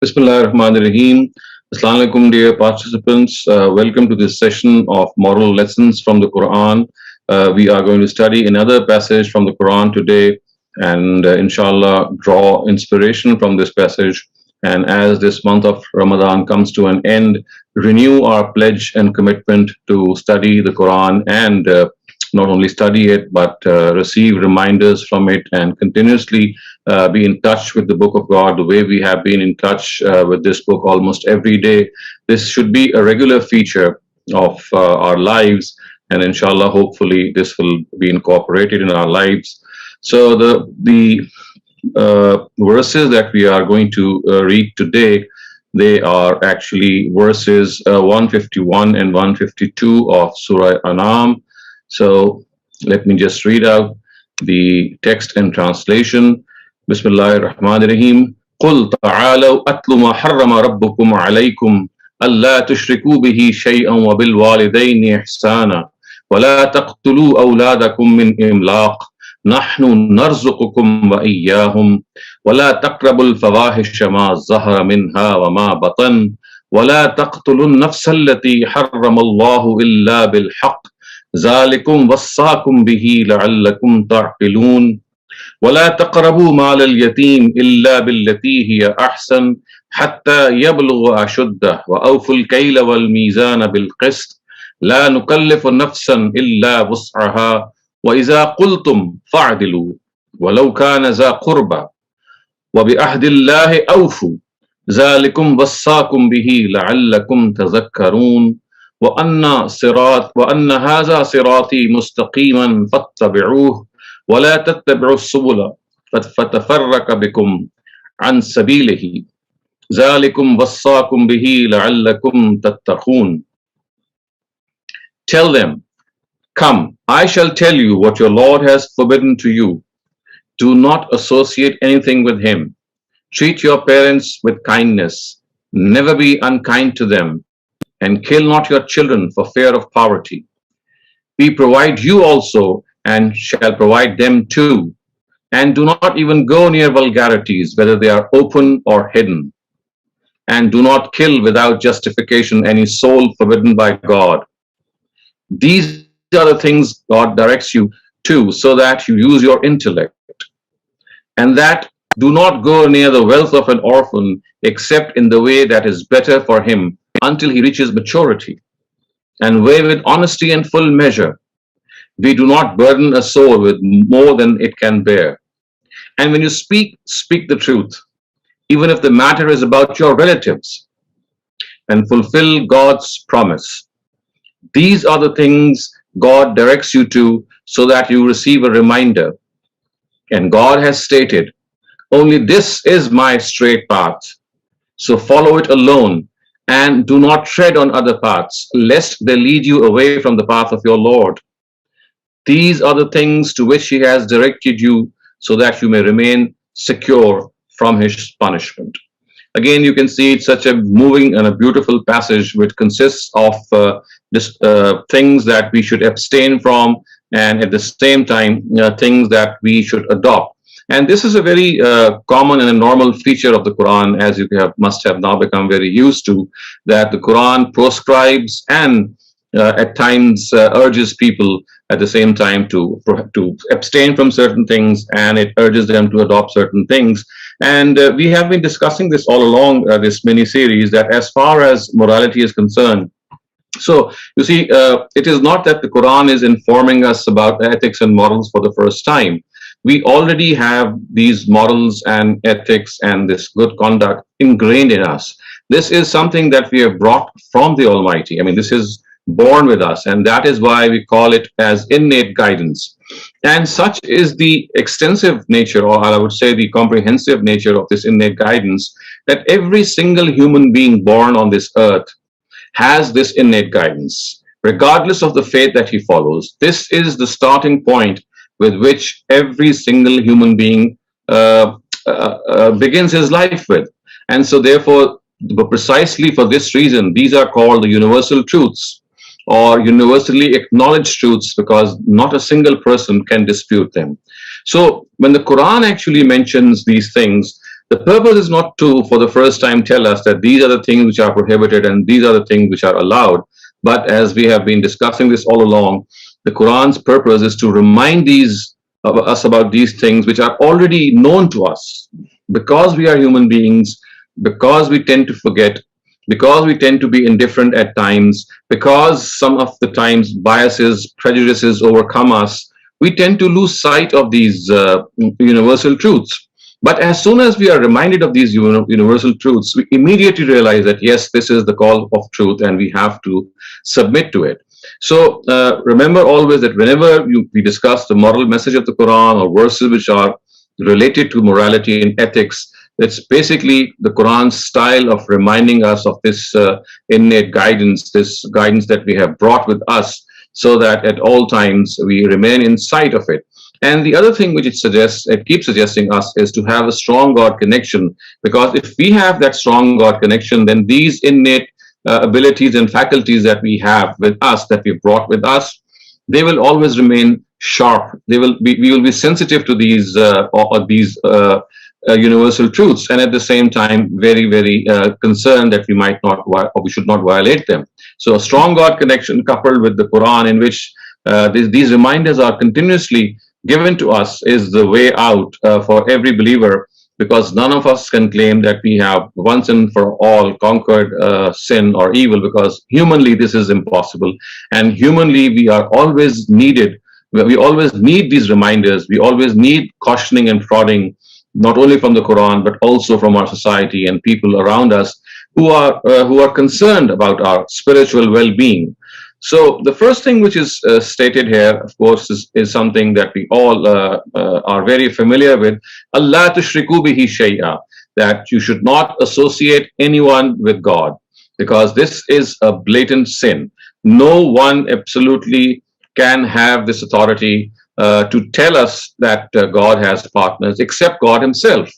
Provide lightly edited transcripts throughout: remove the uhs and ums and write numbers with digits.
Bismillahirrahmanirrahim. Assalamu alaikum, dear participants. Welcome to this session of moral lessons from the Quran. We are going to study another passage from the Quran today and inshallah draw inspiration from this passage. And as this month of Ramadan comes to an end, renew our pledge and commitment to study the Quran and not only study it, but receive reminders from it and continuously be in touch with the book of God the way we have been in touch with this book almost every day. This should be a regular feature of our lives, and inshallah, hopefully, this will be incorporated in our lives. So the verses that we are going to read today, they are actually verses 151 and 152 of Surah Al Anam. So let me just read out the text and translation. Bismillahirrahmanirrahim. قُلْ تَعَالَوْا أَتْلُ مَا حَرَّمَ رَبُّكُمْ عَلَيْكُمْ أَلَّا تُشْرِكُوا بِهِ شَيْئًا وَبِالْوَالِدَيْنِ إِحْسَانًا وَلَا تَقْتُلُوا أَوْلَادَكُمْ مِنْ إِمْلَاقٍ نَحْنُ نَرْزُقُكُمْ وَإِيَّاهُمْ وَلَا تَقْرَبُوا الْفَوَاحِشَ مَا ظَهَرَ مِنْهَا وَمَا بَطَنَ وَلَا تَقْتُلُوا النَّفْسَ الَّتِي حَرَّمَ اللَّهُ إِلَّا بِالْحَقِّ ذَلِكُمْ وَصَّاكُمْ بِهِ لَعَلَّكُمْ تَعْقِلُونَ ولا تقربوا مال اليتيم إلا بالتي هي أحسن حتى يبلغ أشده وأوفوا الكيل والميزان بالقسط لا نكلف نفسا إلا وسعها وإذا قلتم فاعدلوا ولو كان ذا قربى وبعهد الله أوفوا ذلكم وصاكم به لعلكم تذكرون وأن هذا صراطي مستقيما فاتبعوه ولا تتبعوا السبل فتفرق بكم عن سبيله ذلكم وصاكم به لعلكم تتقون. Tell them, come, I shall tell you what your Lord has forbidden to you. Do not associate anything with him. Treat your parents with kindness. Never be unkind to them, and kill not your children for fear of poverty. We provide you also and shall provide them too. And do not even go near vulgarities, whether they are open or hidden. And do not kill without justification any soul forbidden by God. These are the things God directs you to, so that you use your intellect. And that do not go near the wealth of an orphan, except in the way that is better for him, until he reaches maturity. And weigh with honesty and full measure. We do not burden a soul with more than it can bear. And when you speak, speak the truth, even if the matter is about your relatives, and fulfill God's promise. These are the things God directs you to, so that you receive a reminder. And God has stated, only this is my straight path, so follow it alone, and do not tread on other paths, lest they lead you away from the path of your Lord. These are the things to which he has directed you, so that you may remain secure from his punishment. Again, you can see it's such a moving and a beautiful passage which consists of things that we should abstain from, and at the same time things that we should adopt. And this is a very common and a normal feature of the Quran, as you must have now become very used to, that the Quran proscribes and at times urges people at the same time to abstain from certain things, and it urges them to adopt certain things. And we have been discussing this all along this mini series, that as far as morality is concerned, so you see, it is not that the Quran is informing us about ethics and morals for the first time. We already have these morals and ethics and this good conduct ingrained in us. This is something that we have brought from the Almighty. I mean, this is born with us, and that is why we call it as innate guidance. And such is the extensive nature, or I would say the comprehensive nature of this innate guidance, that every single human being born on this earth has this innate guidance, regardless of the faith that he follows. This is the starting point with which every single human being begins his life with. And so therefore, precisely for this reason, these are called the universal truths, or universally acknowledged truths, because not a single person can dispute them. So when the Quran actually mentions these things, The purpose is not to, for the first time, tell us that these are the things which are prohibited and these are the things which are allowed. But as we have been discussing this all along, the Quran's purpose is to remind us about these things which are already known to us. Because we are human beings, because we tend to forget, because we tend to be indifferent at times, because some of the times biases, prejudices overcome us, we tend to lose sight of these universal truths. But as soon as we are reminded of these universal truths, we immediately realize that yes, this is the call of truth and we have to submit to it. So remember always that whenever we discuss the moral message of the Quran or verses which are related to morality and ethics, it's basically the Quran's style of reminding us of this innate guidance, this guidance that we have brought with us, so that at all times we remain in sight of it. And the other thing which it keeps suggesting us is to have a strong God connection, because if we have that strong God connection, then these innate abilities and faculties that we have with us, that we've brought with us, they will always remain sharp. We will be sensitive to these universal truths, and at the same time very, very concerned that we might not or we should not violate them. So a strong God connection coupled with the Quran, in which these reminders are continuously given to us, is the way out for every believer, because none of us can claim that we have once and for all conquered sin or evil, because humanly this is impossible, and humanly we are always needed. We always need these reminders. We always need cautioning and prodding, not only from the Quran but also from our society and people around us who are concerned about our spiritual well-being. So the first thing which is stated here, of course, is something that we all are very familiar with. Allah tushriku bihi shay'a, that you should not associate anyone with God, because this is a blatant sin. No one absolutely can have this authority to tell us that God has partners except God himself.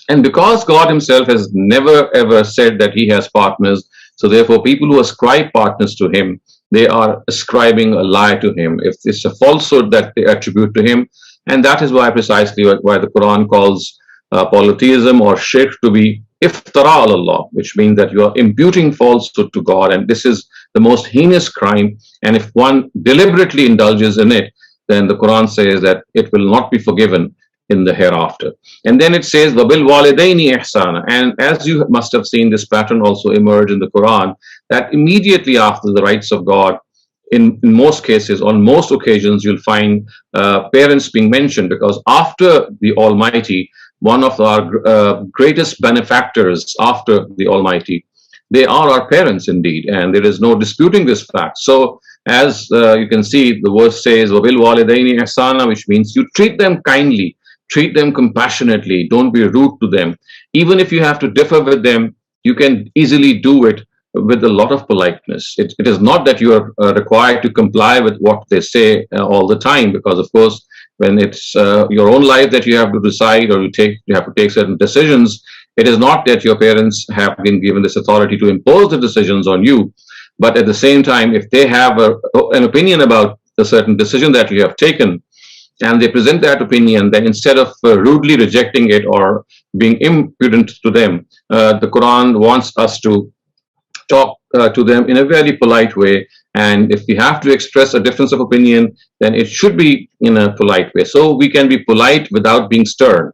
And because God himself has never ever said that he has partners, so therefore people who ascribe partners to him, they are ascribing a lie to him. If it's a falsehood that they attribute to him, and that is why precisely why the Quran calls polytheism or shirk to be iftara Allah, which means that you are imputing falsehood to God, and this is the most heinous crime. And if one deliberately indulges in it, then the Quran says that it will not be forgiven in the hereafter. And then it says wabil walidaini ihsana, and as you must have seen this pattern also emerge in the Quran, that immediately after the rights of God, in most cases, on most occasions, you'll find parents being mentioned, because after the Almighty, one of our greatest benefactors after the Almighty, they are our parents indeed, and there is no disputing this fact. So as you can see, the verse says wabil walidaini ihsana, which means you treat them kindly, treat them compassionately, don't be rude to them. Even if you have to differ with them, you can easily do it with a lot of politeness. It is not that you are required to comply with what they say all the time, because of course, when it's your own life that you have to decide, or you have to take certain decisions, it is not that your parents have been given this authority to impose the decisions on you. But at the same time, if they have an opinion about a certain decision that you have taken, and they present that opinion, then instead of rudely rejecting it or being impudent to them, the Quran wants us to talk to them in a very polite way. And if we have to express a difference of opinion, then it should be in a polite way. So we can be polite without being stern.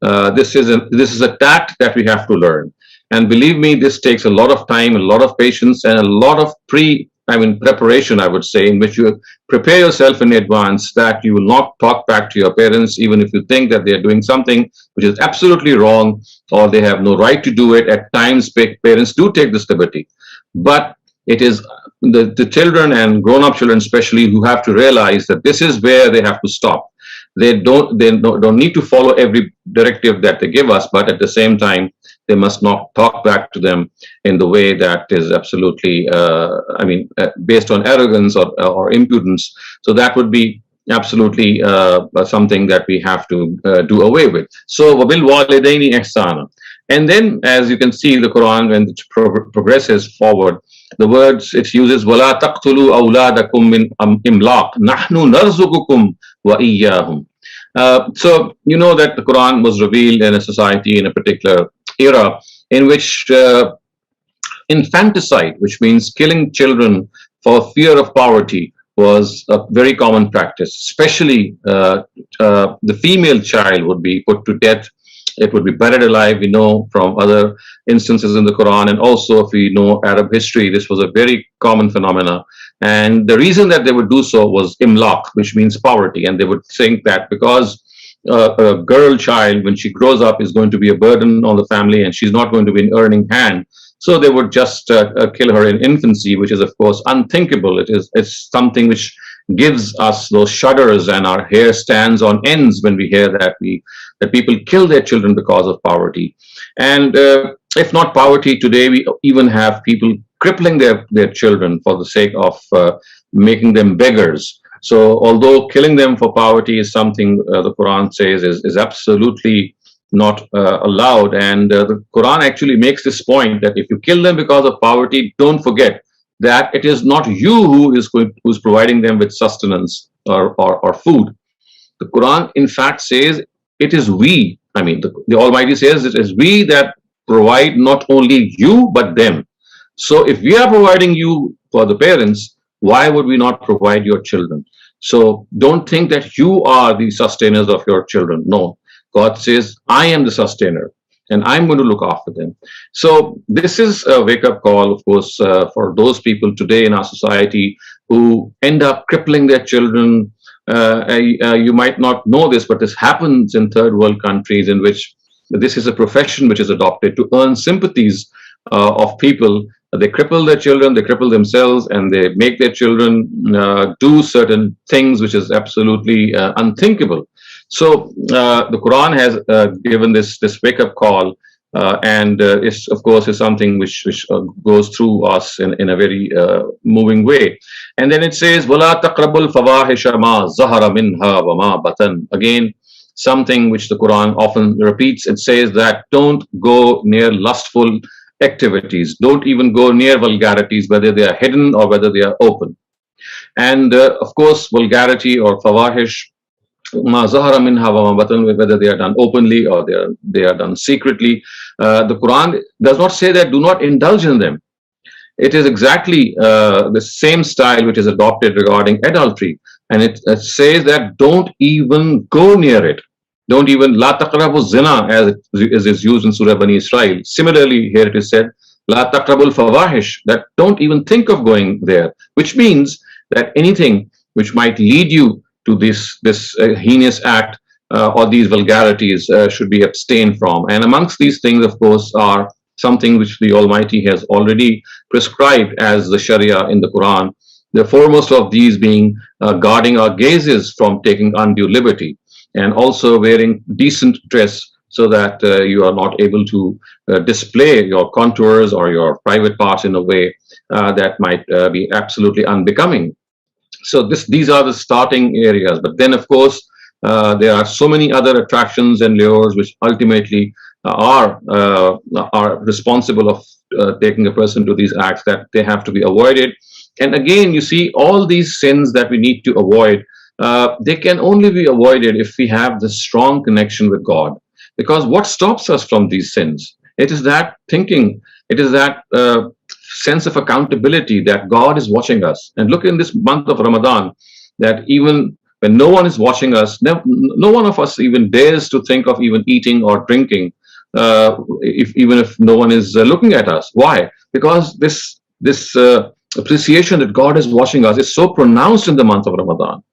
This is a tact that we have to learn. And believe me, this takes a lot of time, a lot of patience, and a lot of preparation, I would say, in which you prepare yourself in advance that you will not talk back to your parents, even if you think that they are doing something which is absolutely wrong, or they have no right to do it. At times, parents do take this liberty. But it is the children, and grown-up children especially, who have to realize that this is where they have to stop. They don't need to follow every directive that they give us, but at the same time, they must not talk back to them in the way that is absolutely, based on arrogance or impudence. So that would be absolutely something that we have to do away with. So, wabil walidaini ihsana. And then, as you can see, the Quran, when it progresses forward, the words it uses, وَلَا تَقْتُلُوا أَوْلَادَكُمْ مِنْ إِمْلَاقٍ نَحْنُ نَرْزُقُكُمْ وَإِيَّاهُمْ. So you know that the Quran was revealed in a society in a particular era in which infanticide, which means killing children for fear of poverty, was a very common practice. Especially the female child would be put to death. It would be buried alive. We know from other instances in the Quran, and also if we know Arab history, this was a very common phenomena. And the reason that they would do so was imlaq, which means poverty, and they would think that because a girl child, when she grows up, is going to be a burden on the family, and she's not going to be an earning hand, so they would just kill her in infancy, which is of course unthinkable. It's something which gives us those shudders, and our hair stands on ends when we hear that people kill their children because of poverty. And if not poverty, today we even have people crippling their children for the sake of making them beggars. So although killing them for poverty is something the Quran says is absolutely not allowed, and the Quran actually makes this point that if you kill them because of poverty, don't forget that it is not you who's providing them with sustenance or food. The Quran in fact says it is we. I mean, the Almighty says it is we that provide not only you but them. So if we are providing you for the parents, why would we not provide your children? So don't think that you are the sustainers of your children. No, God says, I am the sustainer and I'm going to look after them. So this is a wake-up call, of course, for those people today in our society who end up crippling their children. You might not know this, but this happens in third world countries in which this is a profession which is adopted to earn sympathies of people. They cripple their children, they cripple themselves, and they make their children do certain things which is absolutely unthinkable. So the Quran has given this wake-up call, and it's, of course, is something which goes through us in a very moving way. And then it says, "Wala taqrabul fawahisha ma zahara minha wa ma batan." Again, something which the Quran often repeats. It says that don't go near lustful activities. Don't even go near vulgarities, whether they are hidden or whether they are open. And of course, vulgarity or fawahish, ma zahara minha wa ma batan, whether they are done openly or they are done secretly. The Quran does not say that do not indulge in them. It is exactly the same style which is adopted regarding adultery, and it says that don't even go near it. Don't even la taqrabu zina, as it is used in Surah Bani Israel. Similarly, here it is said la taqrabul fawahish, that don't even think of going there, which means that anything which might lead you to this heinous act or these vulgarities should be abstained from. And amongst these things, of course, are something which the Almighty has already prescribed as the Sharia in the Quran. The foremost of these being guarding our gazes from taking undue liberty, and also wearing decent dress so that you are not able to display your contours or your private parts in a way that might be absolutely unbecoming. So these are the starting areas. But then, of course, there are so many other attractions and lures which ultimately are responsible of taking a person to these acts, that they have to be avoided. And again, you see, all these sins that we need to avoid, they can only be avoided if we have the strong connection with God. Because what stops us from these sins? It is that thinking, it is that sense of accountability that God is watching us. And look, in this month of Ramadan, that even when no one is watching us, no one of us even dares to think of even eating or drinking, even if no one is looking at us. Why? Because this appreciation that God is watching us is so pronounced in the month of Ramadan.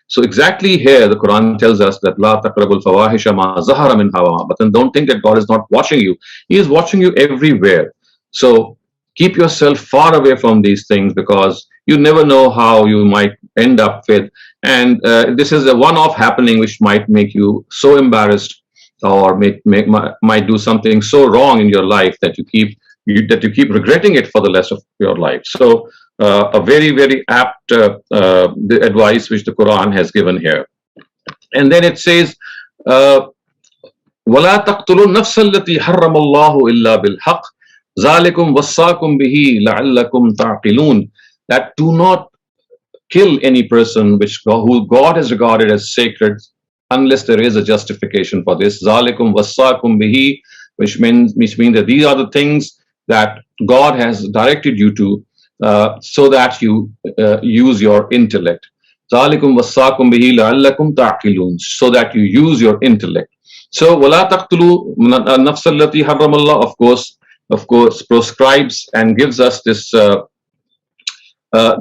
So exactly here, the Quran tells us that la taqrabul fawahisha ma zahara minha wa ma batan. Don't think that God is not watching you. He is watching you everywhere. So keep yourself far away from these things, because you never know how you might end up with. And this is a one-off happening which might make you so embarrassed, or might do something so wrong in your life that you keep regretting it for the rest of your life. So a very, very apt the advice which the Quran has given here. And then it says, وَلَا تَقْتُلُوا النَّفْسَ الَّتِي حَرَّمَ اللَّهُ إِلَّا بِالْحَقِّ ذَلِكُمْ وَصَّاكُمْ بِهِ لَعَلَّكُمْ تَعْقِلُونَ. That do not kill any person who God has regarded as sacred, unless there is a justification for this. Zalikum wasakum bihi, which means that these are the things that God has directed you to, so that you use your intellect. Zalikum wasakum bihi la'allakum ta'qilun, so that you use your intellect. So wala taqtulu nafs allati harramallah, of course, prescribes and gives us this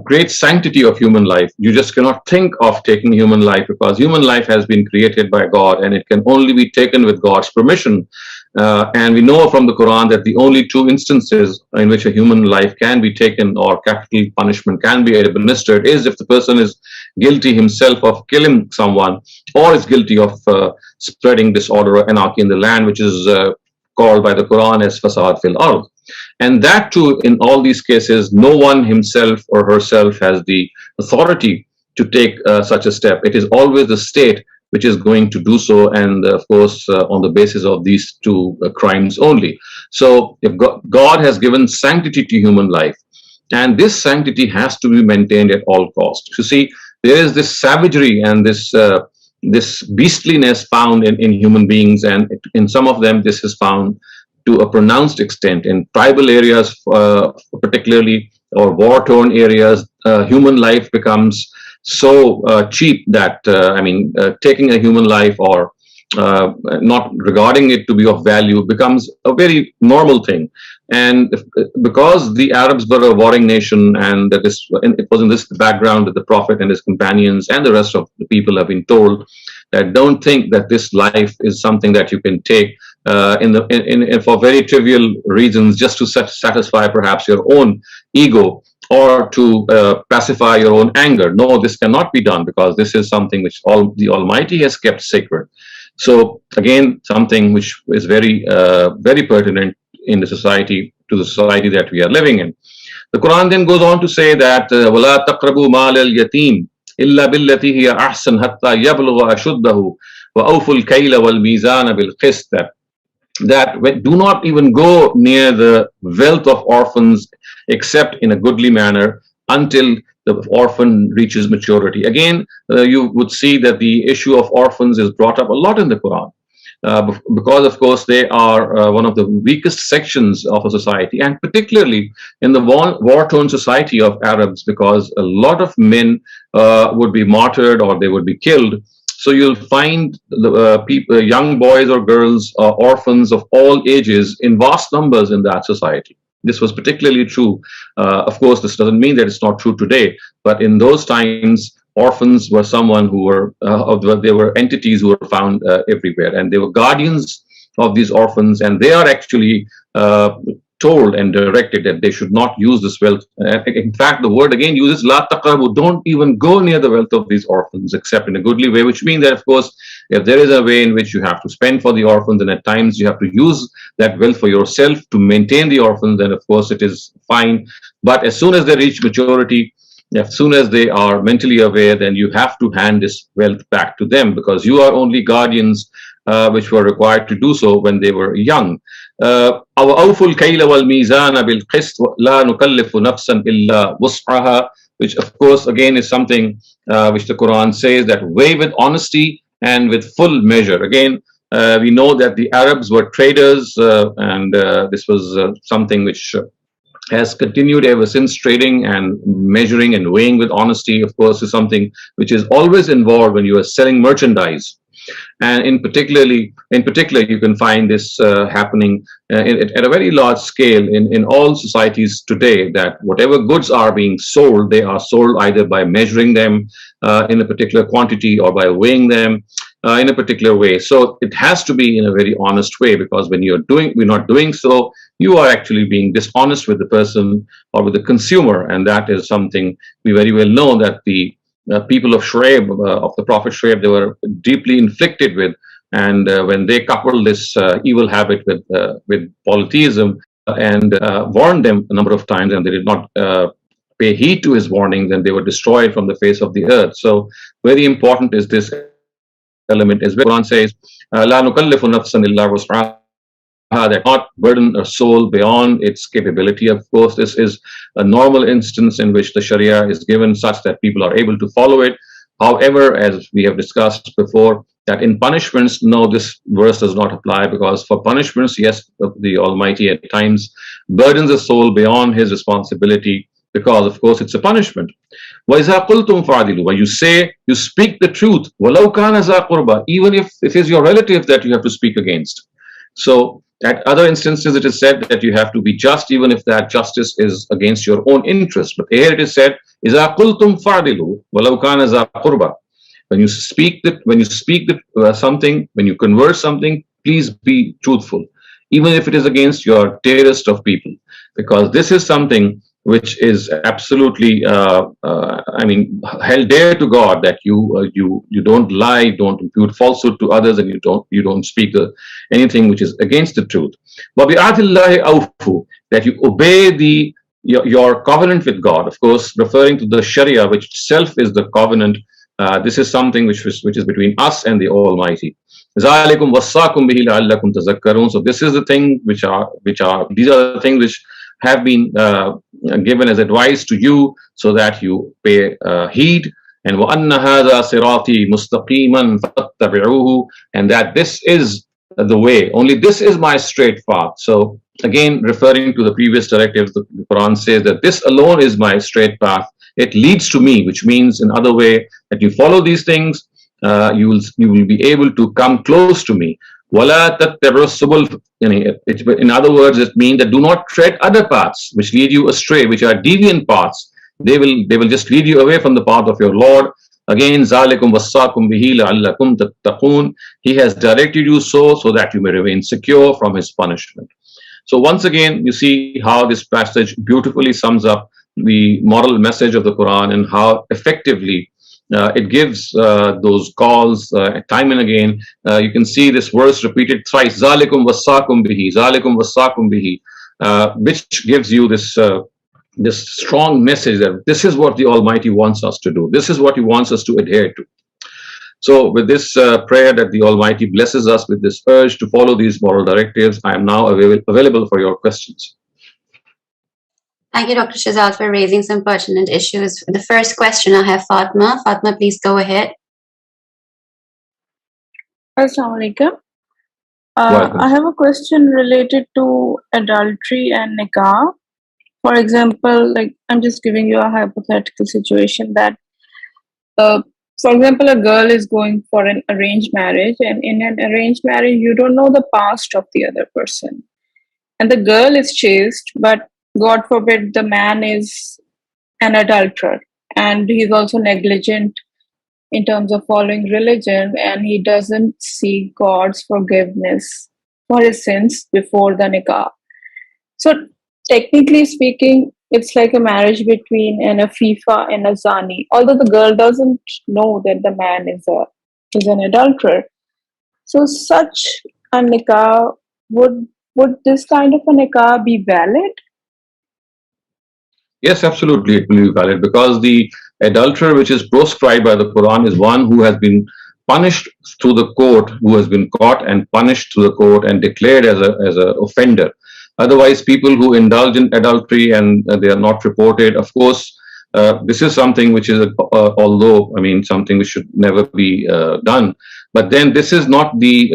great sanctity of human life. You just cannot think of taking human life, because human life has been created by God and it can only be taken with God's permission. And we know from the Quran that the only two instances in which a human life can be taken or capital punishment can be administered is if the person is guilty himself of killing someone, or is guilty of spreading disorder or anarchy in the land, which is called by the Quran as fasad fil ard. And that too, in all these cases, no one himself or herself has the authority to take such a step. It is always the state which is going to do so, and of course on the basis of these two crimes only. So if God has given sanctity to human life, and this sanctity has to be maintained at all costs. You see, there is this savagery and this beastliness found in human beings, and in some of them this is found to a pronounced extent in tribal areas, particularly, or war-torn areas. Human life becomes so cheap that taking a human life or not regarding it to be of value becomes a very normal thing. And because the Arabs were a warring nation, and it was in this background that the Prophet and his companions and the rest of the people have been told that don't think that this life is something that you can take for very trivial reasons, just to satisfy perhaps your own ego, or to pacify your own anger. No, this cannot be done, because this is something which the Almighty has kept sacred. So again, something which is very pertinent in the society, to the society that we are living in. The Quran then goes on to say that وَلَا تَقْرَبُوا مَالَ الْيَتِيمِ إِلَّا بِالَّتِي هِيَ أَحْسَنُ حَتَّى يَبْلُغَ أَشُدَّهُ وَأَوْفُوا الْكَيْلَ وَالْمِيزَانَ بِالْقِسْطِ, that do not even go near the wealth of orphans except in a goodly manner until the orphan reaches maturity. Again, you would see that the issue of orphans is brought up a lot in the Quran, because of course they are one of the weakest sections of a society, and particularly in the war-torn society of Arabs, because a lot of men would be martyred or they would be killed. So you'll find the young boys or girls, orphans of all ages, in vast numbers in that society. This was particularly true. Of course, this doesn't mean that it's not true today, but in those times, orphans were someone who were, they were entities who were found everywhere, and they were guardians of these orphans, and they are actually told and directed that they should not use this wealth. In fact, the word again uses la taqrabu, don't even go near the wealth of these orphans except in a goodly way, which means that, of course, if there is a way in which you have to spend for the orphans, and at times you have to use that wealth for yourself to maintain the orphans, then of course it is fine. But as soon as they reach maturity, as soon as they are mentally aware, then you have to hand this wealth back to them, because you are only guardians which were required to do so when they were young. وَأَوْفُوا الْكَيْلَ وَالْمِيزَانَ بِالْقِسْطِ وَلَا نُكَلِّفُ نَفْسًا إِلَّا وُسْعَهَا, which of course again is something which the Quran says that weigh with honesty and with full measure. Again, we know that the Arabs were traders, and this was something which has continued ever since. Trading and measuring and weighing with honesty, of course, is something which is always involved when you are selling merchandise. And in particular, you can find this happening at a very large scale in all societies today, that whatever goods are being sold, they are sold either by measuring them in a particular quantity, or by weighing them in a particular way. So it has to be in a very honest way, because when we're not doing so, you are actually being dishonest with the person or with the consumer. And that is something we very well know that the people of Shu'aib, of the Prophet Shu'aib, they were deeply inflicted with. And when they coupled this evil habit with polytheism, and warned them a number of times, and they did not pay heed to his warnings, and they were destroyed from the face of the earth. So very important is this element as well. Quran says, "La nukallifu nafsan illa wus'aha," that not burden a soul beyond its capability. Of course, this is a normal instance in which the Sharia is given such that people are able to follow it. However, as we have discussed before, that in punishments, no, this verse does not apply, because for punishments, yes, the Almighty at times burdens the soul beyond his responsibility, because of course it's a punishment. وَإِذَا قُلْتُمْ فَعْدِلُوا, when you say, you speak the truth, وَلَوْ كَانَ ذَا قُرْبَى, even if it is your relative that you have to speak against. So at other instances it is said that you have to be just even if that justice is against your own interest. But here it is said, إِذَا قُلْتُمْ فَعْدِلُوا وَلَوْ كَانَ ذَا قُرْبَى. When you speak something, when you converse something, please be truthful, even if it is against your dearest of people, because this is something which is absolutely, held dear to God, that you don't lie, don't impute falsehood to others, and you don't speak anything which is against the truth. وَبِعَهْدِ اللَّهِ أَوْفُوا, that you obey your covenant with God, of course, referring to the Sharia, which itself is the covenant. This is something which is between us and the Almighty. ذَلِكُمْ وَصَّاكُمْ بِهِ لَعَلَّكُمْ تَذَكَّرُونَ. So this is the thing these are the things which have been given as advice to you, so that you pay heed. And وَأَنَّ هَذَا صِرَاطِي مُسْتَقِيمًا فَاتَّبِعُوهُ, and that this is the way, only this is my straight path. So again, referring to the previous directives, the Quran says that this alone is my straight path. It leads to me, which means in other way that you follow these things, you will be able to come close to me. وَلَا تَتَّبِعُوا السُّبُلَ. In other words, it means that do not tread other paths which lead you astray, which are deviant paths. They will just lead you away from the path of your Lord. Again, ذَلِكُمْ وَصَّاكُمْ بِهِ لَعَلَّكُمْ تَتَّقُونَ. He has directed you so that you may remain secure from his punishment. So once again, you see how this passage beautifully sums up the moral message of the Quran, and how effectively it gives those calls time and again. You can see this verse repeated thrice, ذَلِكُمْ وَصَّاكُمْ بِهِ, ذَلِكُمْ وَصَّاكُمْ بِهِ, which gives you this strong message that this is what the Almighty wants us to do. This is what he wants us to adhere to. So with this prayer that the Almighty blesses us with this urge to follow these moral directives, I am now available for your questions. Thank you, Dr. Shehzad, for raising some pertinent issues. The first question I have Fatma. Fatma, please go ahead. Assalamu alaikum. I have a question related to adultery and nikah. For example, like I'm just giving you a hypothetical situation that, for example, a girl is going for an arranged marriage, and in an arranged marriage, you don't know the past of the other person. And the girl is chaste, but God forbid the man is an adulterer, and he's also negligent in terms of following religion, and he doesn't seek God's forgiveness for his sins before the nikah. So technically speaking, it's like a marriage between an afifa and a zani, although the girl doesn't know that the man is an adulterer. So such a nikah, would this kind of a nikah be valid? Yes, absolutely, it will be valid, because the adulterer which is proscribed by the Quran is one who has been punished through the court, who has been caught and punished through the court and declared as a offender. Otherwise, people who indulge in adultery and they are not reported, of course, this is something which is, although, something which should never be done. But then this is not the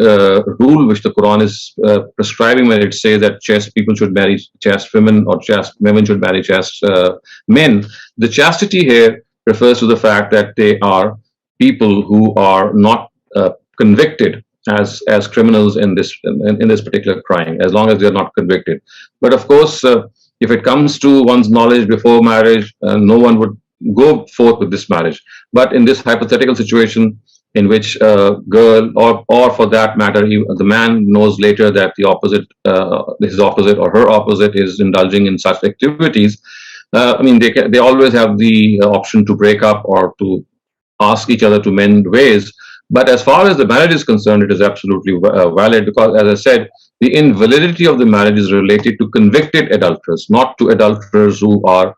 rule which the Quran is prescribing when it says that chaste people should marry chaste women, or chaste women should marry chaste men. The chastity here refers to the fact that they are people who are not convicted as criminals in this particular crime, as long as they are not convicted. But of course, if it comes to one's knowledge before marriage, no one would go forth with this marriage. But in this hypothetical situation, in which a girl, or for that matter, the man knows later that his opposite or her opposite is indulging in such activities, they always have the option to break up or to ask each other to mend ways. But as far as the marriage is concerned, it is absolutely valid, because, as I said, the invalidity of the marriage is related to convicted adulterers, not to adulterers who are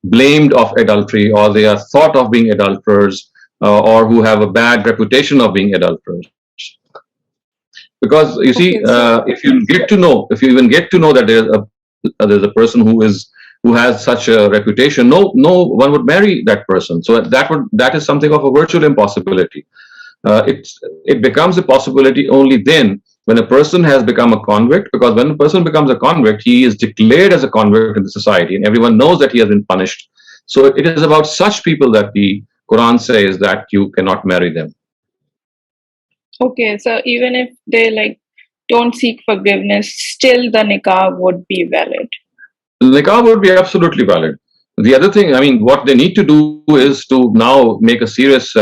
blamed of adultery, or they are thought of being adulterers, or who have a bad reputation of being adulterers. Because you see, if you even get to know that there's a person who is who has such a reputation, no one would marry that person. So that is something of a virtual impossibility. It becomes a possibility only then when a person has become a convict, because when a person becomes a convict, he is declared as a convict in the society, and everyone knows that he has been punished. So it is about such people that the Quran says that you cannot marry them. Okay, so even if they don't seek forgiveness, still the nikah would be valid. Nikah would be absolutely valid. The other thing, I mean, what they need to do is to now make a serious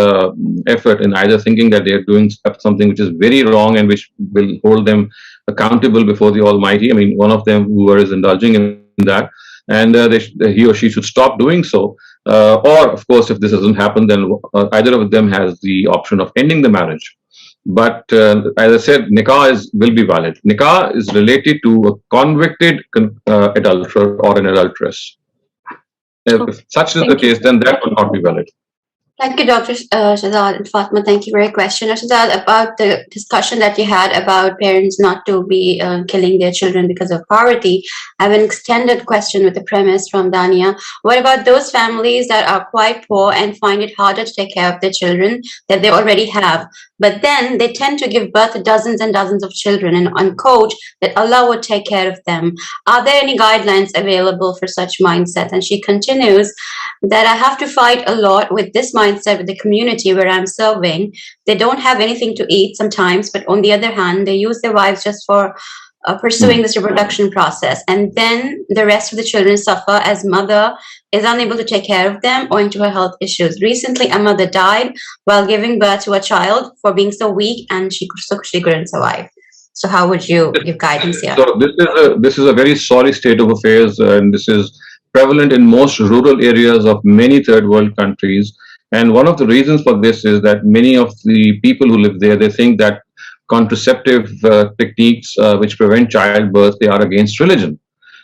effort in either thinking that they are doing something which is very wrong and which will hold them accountable before the Almighty. I mean, one of them who is indulging in that, and he or she should stop doing so. Or, of course, if this doesn't happen, then either of them has the option of ending the marriage. But as I said, nikah will be valid. Nikah is related to a convicted adulterer or an adulteress. If such is the case, then that will not be valid. Thank you, Dr. Shehzad and Fatma. Thank you for your question. Shehzad, about the discussion that you had about parents not to be killing their children because of poverty, I have an extended question with a premise from Dania. What about those families that are quite poor and find it harder to take care of their children that they already have, but then they tend to give birth to dozens and dozens of children and unquote that Allah would take care of them? Are there any guidelines available for such mindset? And she continues that I have to fight a lot with this mindset with the community where I'm serving. They don't have anything to eat sometimes, but on the other hand, they use their wives just for pursuing this reproduction process. And then the rest of the children suffer as mother is unable to take care of them owing to her health issues. Recently, a mother died while giving birth to a child for being so weak and she couldn't survive. So how would you give guidance here? So this is a very sorry state of affairs, and this is prevalent in most rural areas of many third world countries. And one of the reasons for this is that many of the people who live there, they think that contraceptive techniques which prevent childbirth, they are against religion.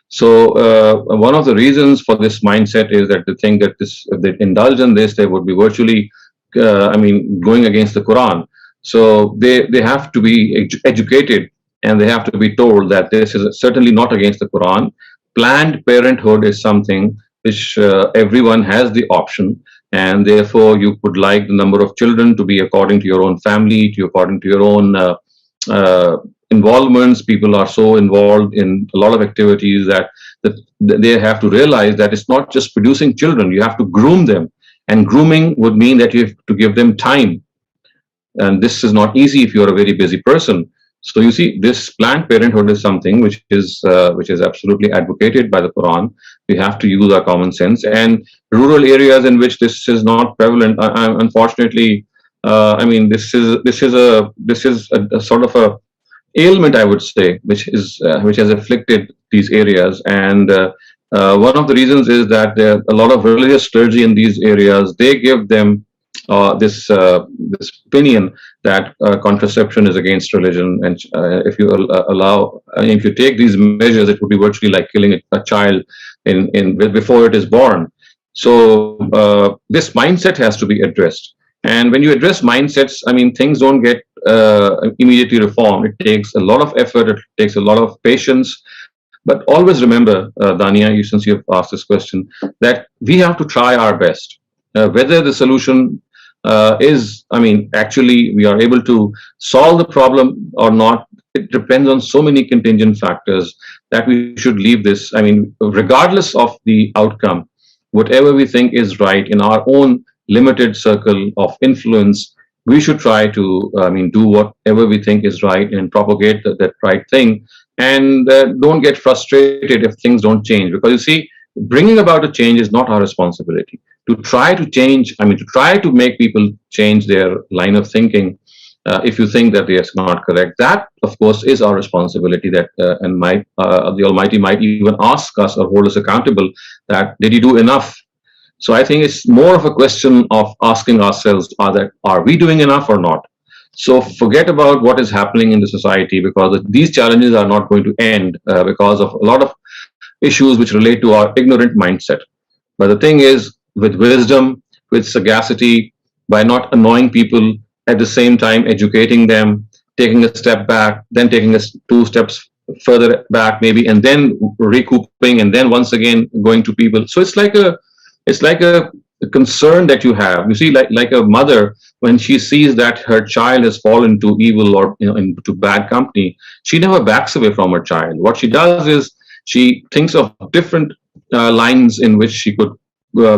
So one of the reasons for this mindset is that they think that if they indulge in this, they would be virtually, going against the Quran. So they have to be educated, and they have to be told that this is certainly not against the Quran. Planned parenthood is something which everyone has the option, and therefore you could like the number of children to be according to your own family, according to your own involvements. People are so involved in a lot of activities that they have to realize that it's not just producing children, you have to groom them, and grooming would mean that you have to give them time, and this is not easy if you're a very busy person. So you see, this planned parenthood is something which is absolutely advocated by the Quran. We have to use our common sense. And rural areas in which this is not prevalent, unfortunately, this is a sort of a ailment, I would say, which has afflicted these areas. And one of the reasons is that there are a lot of religious clergy in these areas. They give them this opinion that contraception is against religion, and if you take these measures, it would be virtually like killing a child before it is born. So this mindset has to be addressed, and when you address mindsets, things don't get immediately reformed. It takes a lot of effort, it takes a lot of patience. But always remember, Dania, since you've asked this question, that we have to try our best. Whether the solution actually we are able to solve the problem or not, it depends on so many contingent factors that we should leave this. Regardless of the outcome, whatever we think is right in our own limited circle of influence, we should try to do whatever we think is right and propagate that right thing. And don't get frustrated if things don't change, because you see, bringing about a change is not our responsibility. To try to change, to try to make people change their line of thinking, if you think that they are not correct, that of course is our responsibility. That and the Almighty might even ask us or hold us accountable that did you do enough? So I think it's more of a question of asking ourselves, are we doing enough or not? So forget about what is happening in the society, because these challenges are not going to end because of a lot of issues which relate to our ignorant mindset. But the thing is, with wisdom, with sagacity, by not annoying people, at the same time educating them, taking a step back, then taking 2 steps further back maybe, and then recouping, and then once again going to people. So it's like a concern that you have. You see, like a mother, when she sees that her child has fallen to evil or into bad company, she never backs away from her child. What she does is she thinks of different lines in which she could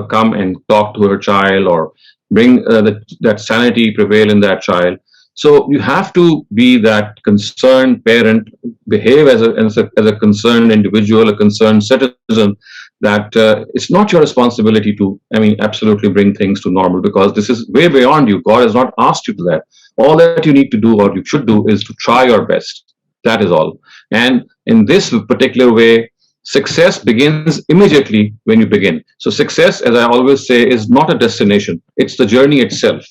come and talk to her child, or bring that sanity prevail in that child. So you have to be that concerned parent, behave as a concerned individual, a concerned citizen, that it's not your responsibility to, absolutely bring things to normal, because this is way beyond you. God has not asked you to that. All that you need to do, or you should do, is to try your best. That is all. And in this particular way, success begins immediately when you begin. So success, as I always say, is not a destination. It's the journey itself.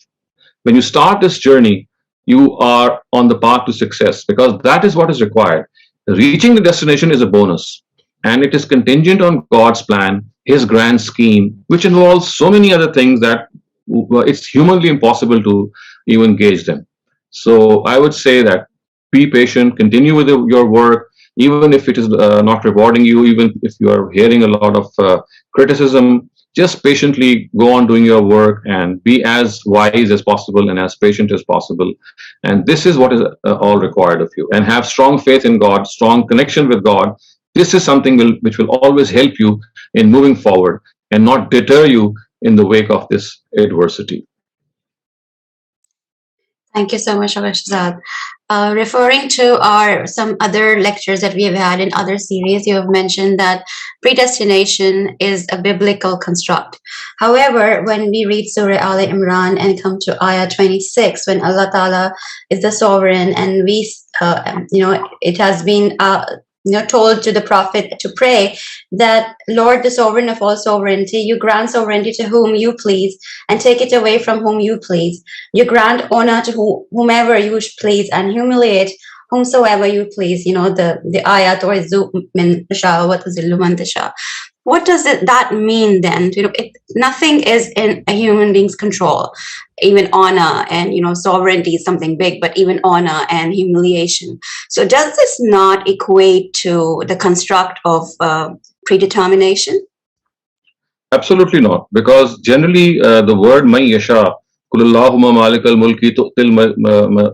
When you start this journey, you are on the path to success, because that is what is required. Reaching the destination is a bonus, and it is contingent on God's plan, His grand scheme, which involves so many other things that it's humanly impossible to even gauge them. So I would say that be patient, continue with your work, even if it is not rewarding you, even if you are hearing a lot of criticism. Just patiently go on doing your work and be as wise as possible and as patient as possible. And this is what is all required of you. And have strong faith in God, strong connection with God. This is something which will always help you in moving forward and not deter you in the wake of this adversity. Thank you so much, Shehzad. Referring to some other lectures that we have had in other series, you have mentioned that predestination is a biblical construct. However, when we read Surah Al Imran and come to Ayah 26, when Allah Ta'ala is the sovereign, and we, it has been told to the Prophet to pray that, Lord, the sovereign of all sovereignty, you grant sovereignty to whom you please and take it away from whom you please. You grant honor to whomever you please and humiliate whomsoever you please. The ayat, or min tasha wa tazillu man tasha. What does that mean then? Nothing is in a human being's control. Even honor and sovereignty is something big, but even honor and humiliation. So does this not equate to the construct of predetermination? Absolutely not, because generally the word "man yasha," "Kulillahumma malikal mulki tu'til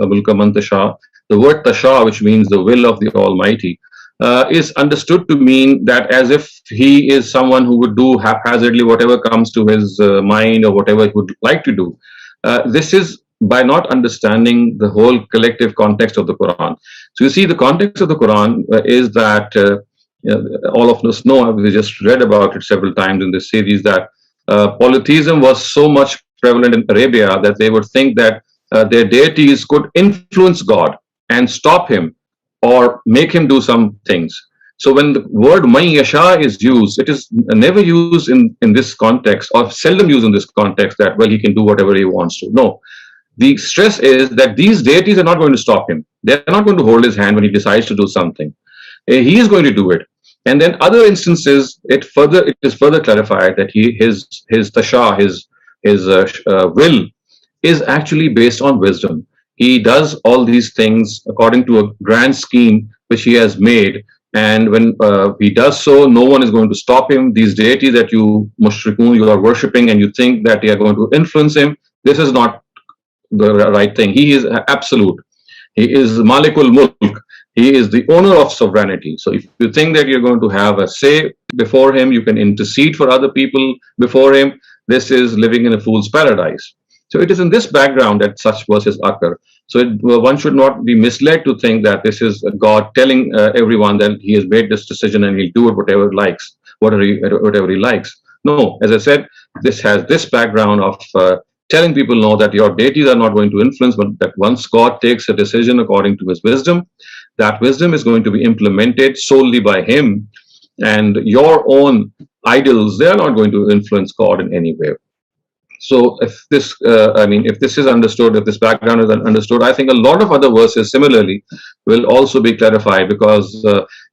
mulka man tasha," the word "tasha," which means the will of the Almighty, is understood to mean that as if He is someone who would do haphazardly whatever comes to his mind, or whatever he would like to do. This is by not understanding the whole collective context of the Quran. So you see, the context of the Quran is that all of us know, we just read about it several times in this series, that polytheism was so much prevalent in Arabia that they would think that their deities could influence God and stop Him or make Him do some things. So when the word "man yasha" is used, it is never used in this context, or seldom used in this context, that, well, He can do whatever He wants to. No. The stress is that these deities are not going to stop Him. They're not going to hold His hand when He decides to do something. He is going to do it. And then other instances, it is further clarified that his tasha, his will, is actually based on wisdom. He does all these things according to a grand scheme which He has made. And when He does so, no one is going to stop Him. These deities that you are worshipping, and you think that they are going to influence Him, this is not the right thing. He is absolute. He is Malikul Mulk. He is the owner of sovereignty. So if you think that you're going to have a say before Him, you can intercede for other people before Him, this is living in a fool's paradise. So it is in this background that such verses occur. So one should not be misled to think that this is God telling everyone that He has made this decision and He'll do it whatever He likes, whatever He likes. No, as I said, this has this background of telling people, no, that your deities are not going to influence, but that once God takes a decision according to His wisdom, that wisdom is going to be implemented solely by Him, and your own idols, they are not going to influence God in any way. So if this, if this is understood, if this background is understood, I think a lot of other verses similarly will also be clarified, because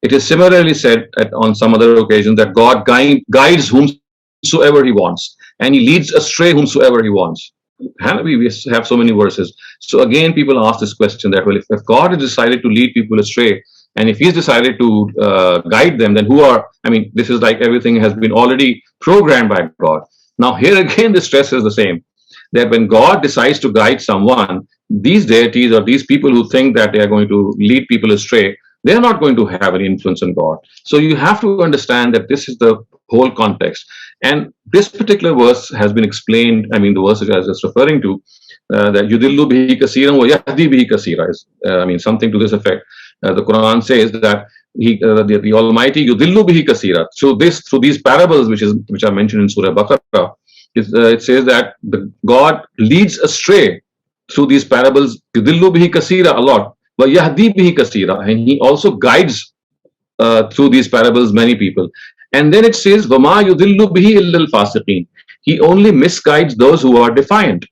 it is similarly said on some other occasions that God guides whomsoever He wants, and He leads astray whomsoever He wants. We have so many verses. So again, people ask this question that, well, if God has decided to lead people astray, And if he's decided to guide them, then who are, I mean, this is like everything has been already programmed by God. Now, here again, the stress is the same, that when God decides to guide someone, these deities or these people who think that they are going to lead people astray, they're not going to have any influence on God. So you have to understand that this is the whole context. And this particular verse has been explained, I mean, the verse that I was just referring to, that yudillu bihi kasiran wa yahdi bihi kasira is, I mean, something to this effect. The Quran says that the Almighty yudillu bihi kasira. So through these parables, which are mentioned in Surah Baqarah, it says that God leads astray through these parables, yudillu bihi kasira, a lot, wa yahdi bihi kasira, and he also guides through these parables many people. And then it says, وَمَا يُضِلُّ بِهِ إِلَّا الْفَاسِقِينَ. He only misguides those who are defiant.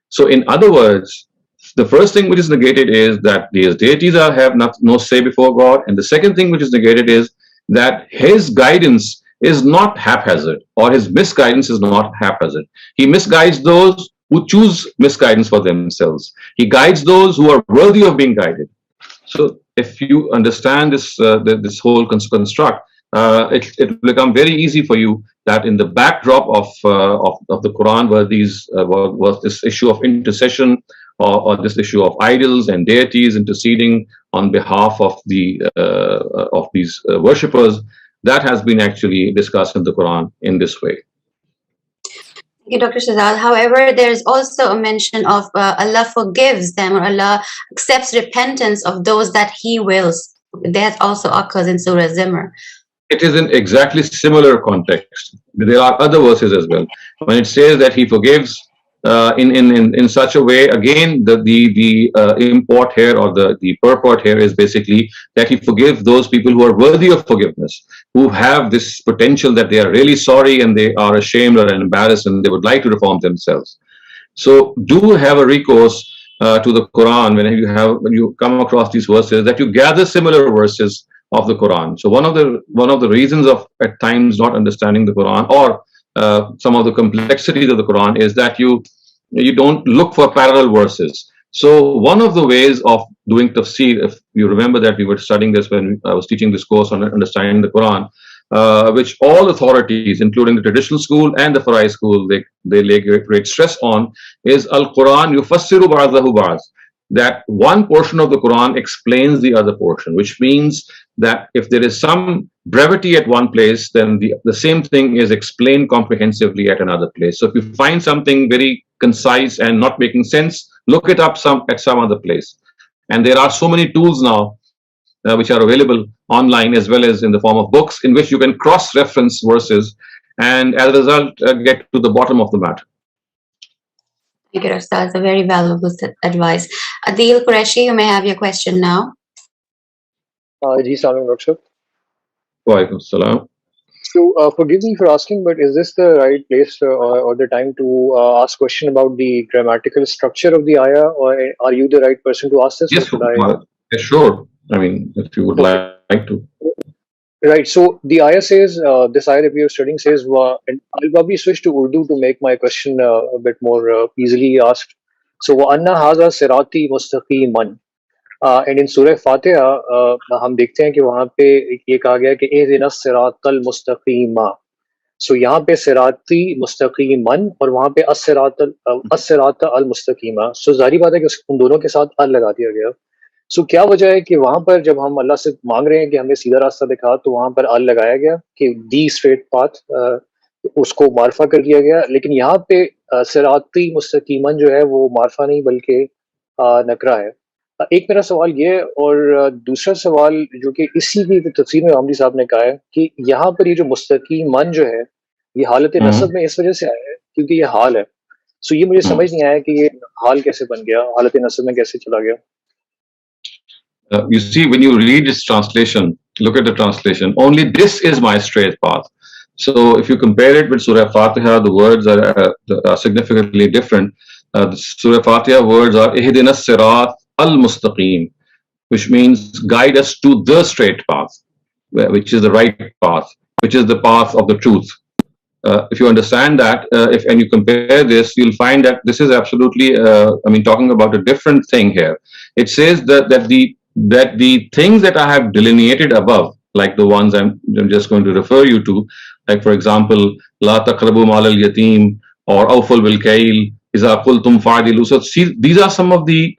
So in other words, the first thing which is negated is that these deities have no say before God. And the second thing which is negated is that his guidance is not haphazard, or his misguidance is not haphazard. He misguides those who choose misguidance for themselves. He guides those who are worthy of being guided. So if you understand this whole construct, it will become very easy for you that in the backdrop of the Quran was this issue of intercession, or this issue of idols and deities interceding on behalf of these worshippers, that has been actually discussed in the Quran in this way. Thank you, Dr. Shehzad. However, there is also a mention of Allah forgives them, or Allah accepts repentance of those that He wills. That also occurs in Surah Zimr. It is in exactly similar context. There are other verses as well. When it says that He forgives in such a way, again, the import here, or the purport here, is basically that He forgives those people who are worthy of forgiveness, who have this potential that they are really sorry and they are ashamed or embarrassed and they would like to reform themselves. So do have a recourse to the Quran when you come across these verses, that you gather similar verses of the Quran. So one of the reasons of at times not understanding the Quran, or some of the complexities of the Quran, is that you don't look for parallel verses. So one of the ways of doing tafsir, if you remember that we were studying this when I was teaching this course on understanding the Quran, which all authorities, including the traditional school and the Farai school, they lay great stress on, is Al-Quran yufassiru ba'dahu ba'd. That one portion of the Quran explains the other portion, which means that if there is some brevity at one place, then the same thing is explained comprehensively at another place. So if you find something very concise and not making sense, look it up at some other place. And there are so many tools now which are available online as well as in the form of books, in which you can cross-reference verses and as a result get to the bottom of the matter. Thank you, Ustaz. That's a very valuable advice. Adil Qureshi, you may have your question now. Ji, Salam, Dr. Wa alaikum salam. So, forgive me for asking, but is this the right place or the time to ask question about the grammatical structure of the ayah, or are you the right person to ask this? Yes, sure. I mean, if you would like to. Right. So the ayah says, this ayah that we are studying says, and I'll probably switch to Urdu to make my question a bit more easily asked. So, وَأَنَّ هَذَا صِرَاطِي مُسْتَقِيمًا. And in Surah Fatiha, हम देखते हैं कि वहाँ पे ये कहा गया कि इहदिना सिरातल मुस्तकीमा. So यहाँ पे सिराती मुस्तकीमन और वहाँ पे अस्सिरात अल मुस्तकीमा. So जारी बात है कि उन दोनों के साथ अल लगा दिया गया. So क्या वजह है कि वहाँ पर जब हम अल्लाह से मांग रहे हैं कि हमें सीधा रास्ता दिखा, तो वहाँ पर अल लगाया गया कि दी स्ट्रेट पाथ, उसको मार्फा कर दिया गया. लेकिन यहाँ पे सिराती मुस्तकीमन जो है वो मार्फा नहीं बल्कि नकरा है. एक मेरा सवाल ये है, और दूसरा सवाल जो कि इसी की तफसीर में आमदी साहब ने कहा है कि यहाँ पर ये जो मुस्तकीमन जो है, ये हालत नसब में इस वजह से आया है क्योंकि ये हाल है. सो ये मुझे समझ नहीं आया कि ये हाल कैसे बन गया, हालत नसब में कैसे चला गया. You see, when you read this translation, look at the translation. Only this is my straight path. So if you compare it with Surah Fatiha, the words are significantly different. The Surah Fatiha words are Ihdina Sirat Al-Mustaqim, which means guide us to the straight path, which is the right path, which is the path of the truth. If you understand that, and you compare this, you'll find that this is absolutely, talking about a different thing here. It says that that the things that I have delineated above, like the ones I'm just going to refer you to, like for example, La taqrabu mal al yatim or awful bil kail, iza qultum fa'dilu. So see, these are some of the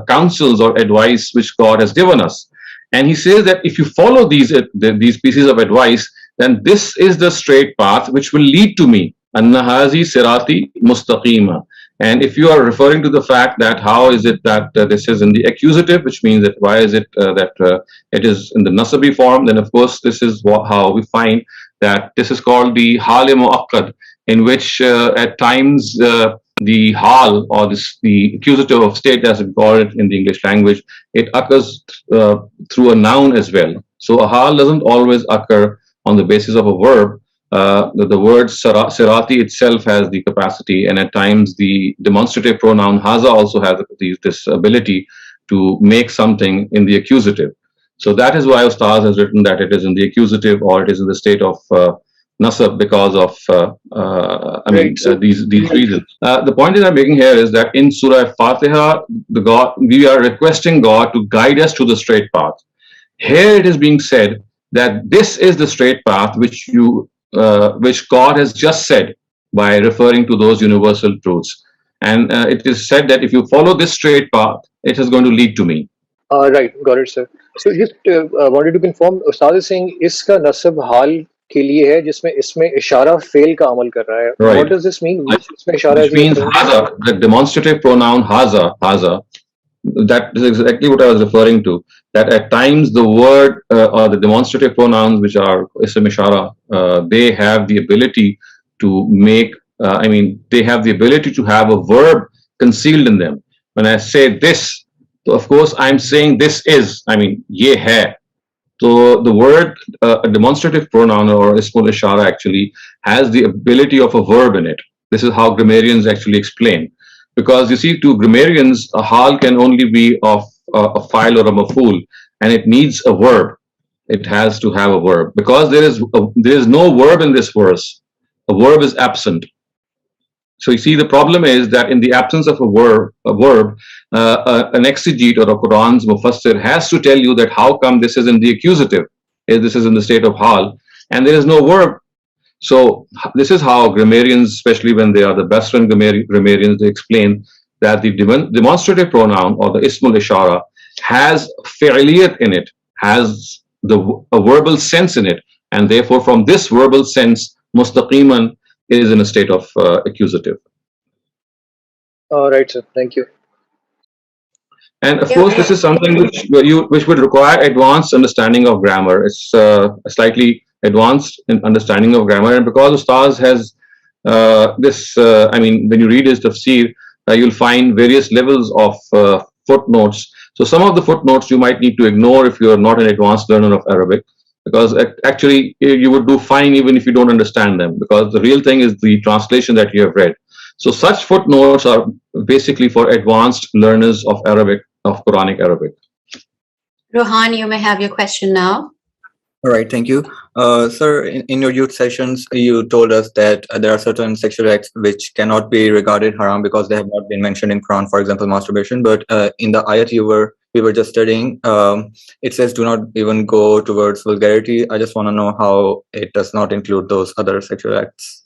counsels or advice which God has given us. And he says that if you follow these pieces of advice, then this is the straight path which will lead to me. Annahazi sirati mustaqima. And if you are referring to the fact that how is it that this is in the accusative, which means that why is it that it is in the nasabi form, then of course this is how we find that this is called the hal muakkad, in which at times the hal or the accusative of state, as we call it in the English language, it occurs through a noun as well. So a hal doesn't always occur on the basis of a verb. The word sirati itself has the capacity, and at times the demonstrative pronoun haza also has this ability to make something in the accusative. So that is why Ustaz has written that it is in the accusative or it is in the state of nasab because of these reasons. The point that I'm making here is that in Surah Fatiha, we are requesting God to guide us to the straight path. Here it is being said that this is the straight path which God has just said by referring to those universal truths. And it is said that if you follow this straight path, it is going to lead to me. Right, got it, sir. So just wanted to confirm, Ustad is saying इसका नस्ब हाल के लिए है जिसमें इसमें इशारा fail का अमल कर रहा है. Right. What does this mean? इसमें इशारा Which means haza, the demonstrative pronoun haza. That is exactly what I was referring to. That at times the word or the demonstrative pronouns, which are ism ishara, they have the ability to make. They have the ability to have a verb concealed in them. When I say this, so of course I'm saying this is. Ye hai. So the word a demonstrative pronoun or ismul ishara actually has the ability of a verb in it. This is how grammarians actually explain. Because you see, to grammarians, a hal can only be of a file or a maf'ul, and it needs a verb. It has to have a verb. Because there is no verb in this verse. A verb is absent. So you see, the problem is that in the absence of a verb, an exegete or a Quran's mufassir has to tell you that how come this is in the accusative, this is in the state of hal, and there is no verb. So this is how grammarians, especially when they are the best friend grammarians, they explain that the demonstrative pronoun or the ismul ishara has fi'liyat in it, has a verbal sense in it, and therefore from this verbal sense, mustaqiman is in a state of accusative. Right, sir. Thank you. And of course, this is something which would require advanced understanding of grammar. It's a slightly advanced in understanding of grammar, and because Ustaz has when you read his tafsir, you'll find various levels of footnotes. So some of the footnotes you might need to ignore if you're not an advanced learner of Arabic, because actually you would do fine even if you don't understand them, because the real thing is the translation that you have read. So such footnotes are basically for advanced learners of Arabic, of Quranic Arabic. Rohan, you may have your question now. All right, thank you. Sir, in your youth sessions, you told us that there are certain sexual acts which cannot be regarded haram because they have not been mentioned in Quran, for example, masturbation. But in the ayat we were just studying, it says do not even go towards vulgarity. I just want to know how it does not include those other sexual acts.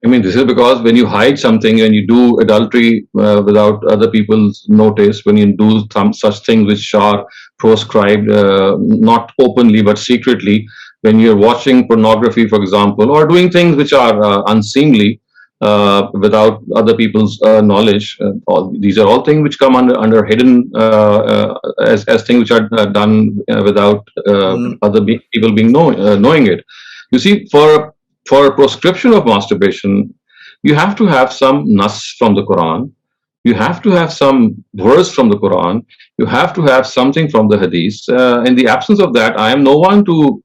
This is because when you hide something and you do adultery without other people's notice, when you do some such things which are proscribed, not openly but secretly, when you're watching pornography, for example, or doing things which are unseemly without other people's knowledge, these are all things which come under hidden as things which are done without other people being knowing it. You see, for a proscription of masturbation, you have to have some nas from the Quran, you have to have some verse from the Quran, you have to have something from the Hadith. In the absence of that, I am no one to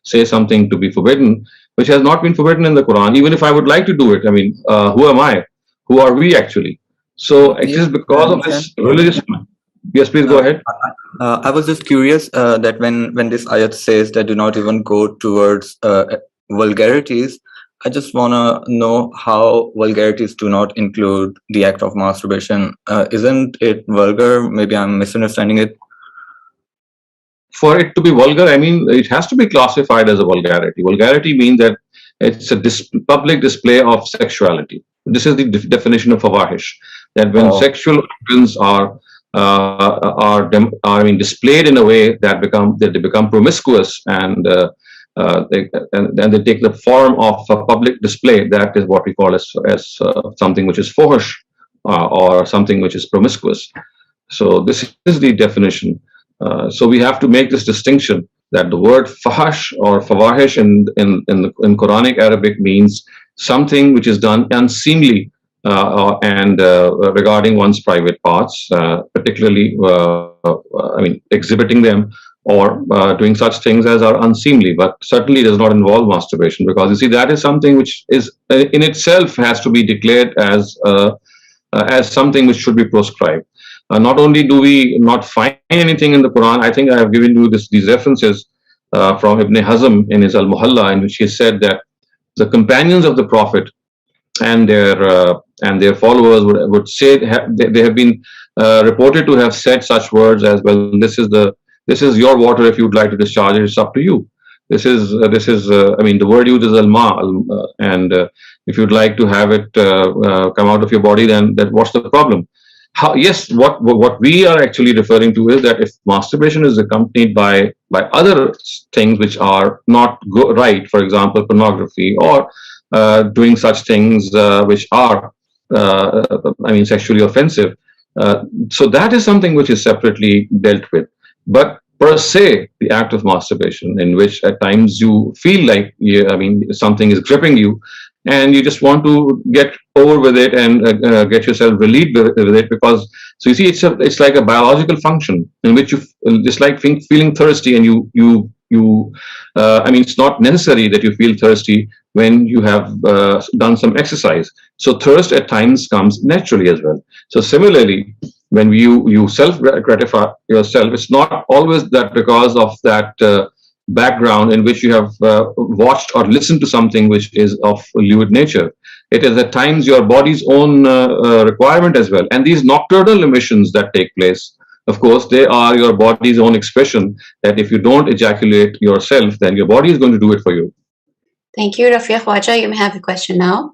say something to be forbidden, which has not been forbidden in the Quran. Even if I would like to do it, who am I? Who are we actually? So it is because of this religious. Yes, please go ahead. I was just curious that when this ayat says that do not even go towards vulgarities, I just want to know how vulgarities do not include the act of masturbation. Isn't it vulgar? Maybe I'm misunderstanding it. For it to be vulgar, I mean, it has to be classified as a vulgarity. Vulgarity means that it's a public display of sexuality. This is the definition of fawahish. That when sexual organs are displayed in a way that they become promiscuous and then they take the form of a public display. That is what we call as something which is fahish or something which is promiscuous. So this is the definition. So we have to make this distinction that the word fahash or fawahish in Quranic Arabic means something which is done unseemly and regarding one's private parts, particularly exhibiting them or doing such things as are unseemly, but certainly does not involve masturbation, because you see that is something which is in itself has to be declared as something which should be proscribed. Not only do we not find anything in the Quran, I think I have given you these references from Ibn Hazm in his Al-Muhalla, in which he said that the companions of the Prophet and their followers would say they have been reported to have said such words as, well, this is your water. If you would like to discharge it, it's up to you. The word used is al-ma, and if you'd like to have it come out of your body, then what's the problem? Yes, what we are actually referring to is that if masturbation is accompanied by other things which are not right, for example, pornography or doing such things which are sexually offensive, so that is something which is separately dealt with. But per se, the act of masturbation, in which at times you feel like something is gripping you, and you just want to get over with it and get yourself relieved with it, because so you see, it's like a biological function in which you just like feeling thirsty, and it's not necessary that you feel thirsty when you have done some exercise. So thirst at times comes naturally as well. So similarly, when you self-gratify yourself, it's not always that because of that background in which you have watched or listened to something which is of lewd nature. It is at times your body's own requirement as well. And these nocturnal emissions that take place, of course, they are your body's own expression that if you don't ejaculate yourself, then your body is going to do it for you. Thank you, Rafiq Waja. You may have a question now.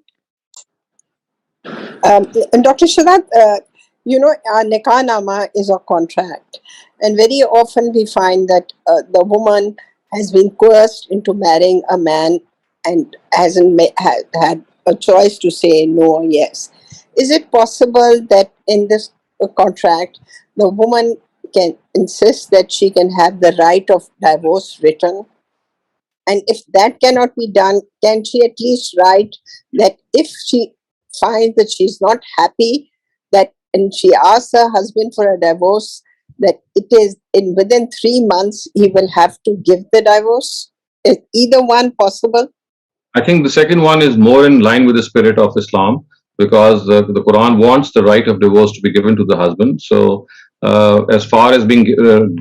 And Dr. Shehzad, our nikah nama is a contract, and very often we find that the woman has been coerced into marrying a man and hasn't had a choice to say no or yes. Is it possible that in this contract, the woman can insist that she can have the right of divorce written? And if that cannot be done, can she at least write that if she finds that she's not happy, and she asks her husband for a divorce, that it is within 3 months he will have to give the divorce? Is either one possible? I think the second one is more in line with the spirit of Islam, because the Quran wants the right of divorce to be given to the husband. So as far as being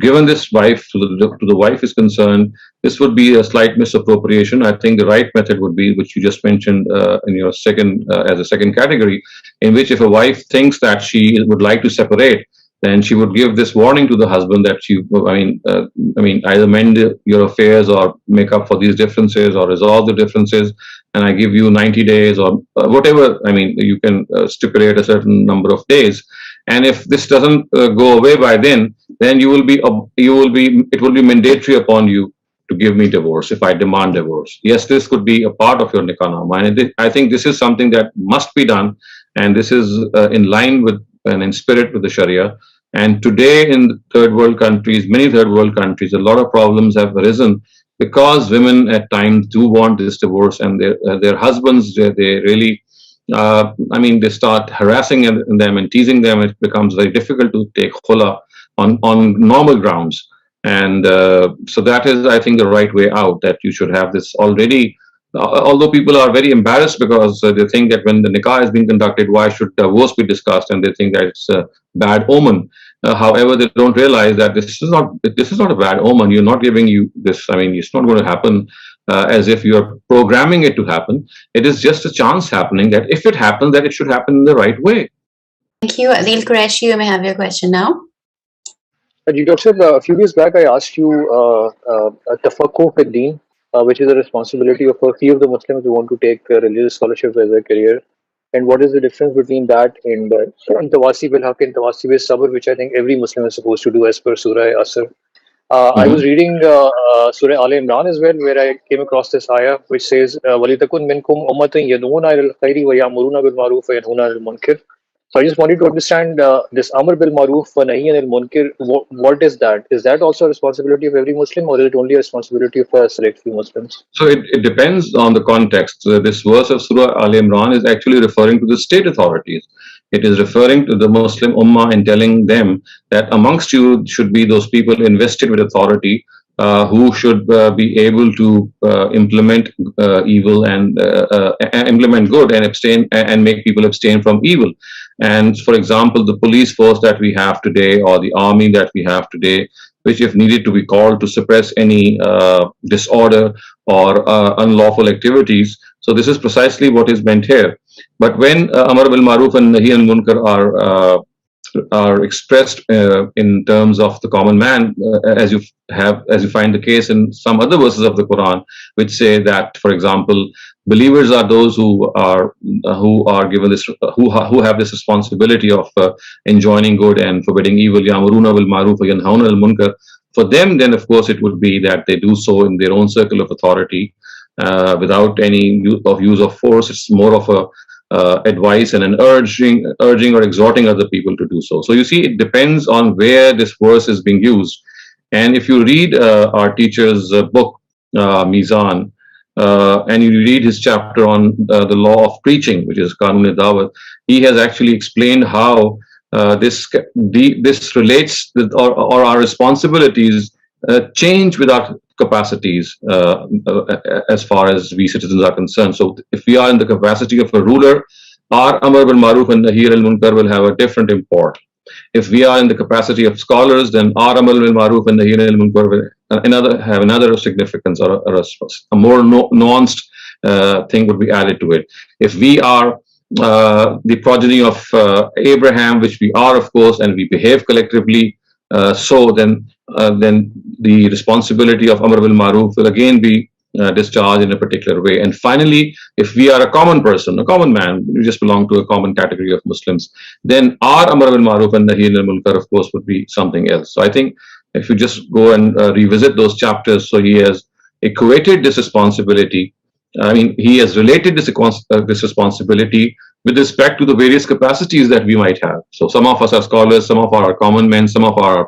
given this wife to the wife is concerned, this would be a slight misappropriation. I think the right method would be, which you just mentioned in your second as a second category, in which if a wife thinks that she would like to separate, then she would give this warning to the husband that either mend your affairs or make up for these differences or resolve the differences, and I give you 90 days or whatever. You can stipulate a certain number of days, and if this doesn't go away by then it will be mandatory upon you to give me divorce if I demand divorce. Yes, this could be a part of your nikah nama, and I think this is something that must be done, and this is in line with and in spirit with the Sharia. And today in many third world countries, a lot of problems have arisen because women at times do want this divorce, and their husbands, they really, they start harassing them and teasing them. It becomes very difficult to take khula on normal grounds. And so that is, I think, the right way out, that you should have this already. Although people are very embarrassed because they think that when the nikah is being conducted, why should divorce be discussed, and they think that it's a bad omen. However, they don't realize that this is not a bad omen. You're not giving you this. It's not going to happen as if you're programming it to happen. It is just a chance happening that if it happens, that it should happen in the right way. Thank you. Adil Qureshi, you may have your question now. Dr. A few days back, I asked you Tafakkur fi Deen, which is a responsibility of a few of the Muslims who want to take religious scholarship as a career. And what is the difference between that and Tawasi bil Haq and Tawasi bil Sabr, which I think every Muslim is supposed to do as per Surah Asr. I was reading Surah Al Imran as well, where I came across this ayah which says, وَلِتَكُنْ مِنْكُمْ أُمَّةٌ يَدْعُونَ إِلَى الْخَيْرِ وَيَأْمُرُونَ بِالْمَعْرُوفِ وَيَنْهَوْنَ عَنِ الْمُنكَرِ. So I just wanted to understand this Amr bil Maruf wa Nahi anil Munkar. What is that? Is that also a responsibility of every Muslim, or is it only a responsibility of a select few Muslims? So it depends on the context. This verse of Surah Al Imran is actually referring to the state authorities. It is referring to the Muslim Ummah and telling them that amongst you should be those people invested with authority who should be able to implement evil and implement good and abstain and make people abstain from evil. And for example, the police force that we have today, or the army that we have today, which if needed to be called to suppress any disorder or unlawful activities. So this is precisely what is meant here. But when Amar bil Maruf and Nahi anil Munkar are expressed in terms of the common man, as you find the case in some other verses of the Quran, which say that, for example, believers are those who are given this, who have this responsibility of enjoining good and forbidding evil. Ya'muruna bil ma'ruf wa yanhauna 'anil munkar. For them, then of course it would be that they do so in their own circle of authority, without any use of force. It's more of a advice and an urging or exhorting other people to do so. So you see, it depends on where this verse is being used. And if you read our teacher's book, Mizan, and you read his chapter on the law of preaching, which is Qanun Dawat, he has actually explained how this relates with, or our responsibilities change with our capacities as far as we citizens are concerned. So if we are in the capacity of a ruler, our Amr bil Maruf and Nahi anil Munkar will have a different import. If we are in the capacity of scholars, then our Amr bil Maruf and Nahi anil Munkar will have another significance, or a more nuanced thing would be added to it. If we are the progeny of Abraham, which we are, of course, and we behave collectively, then the responsibility of Amr bil Maruf will again be discharged in a particular way. And finally, if we are a common person, a common man, we just belong to a common category of Muslims, then our Amr bil Maruf and Nahi anil Munkar, of course, would be something else. So I think if you just go and revisit those chapters, so he has equated this responsibility. I mean, he has related this responsibility with respect to the various capacities that we might have. So some of us are scholars, some of our common men, some of our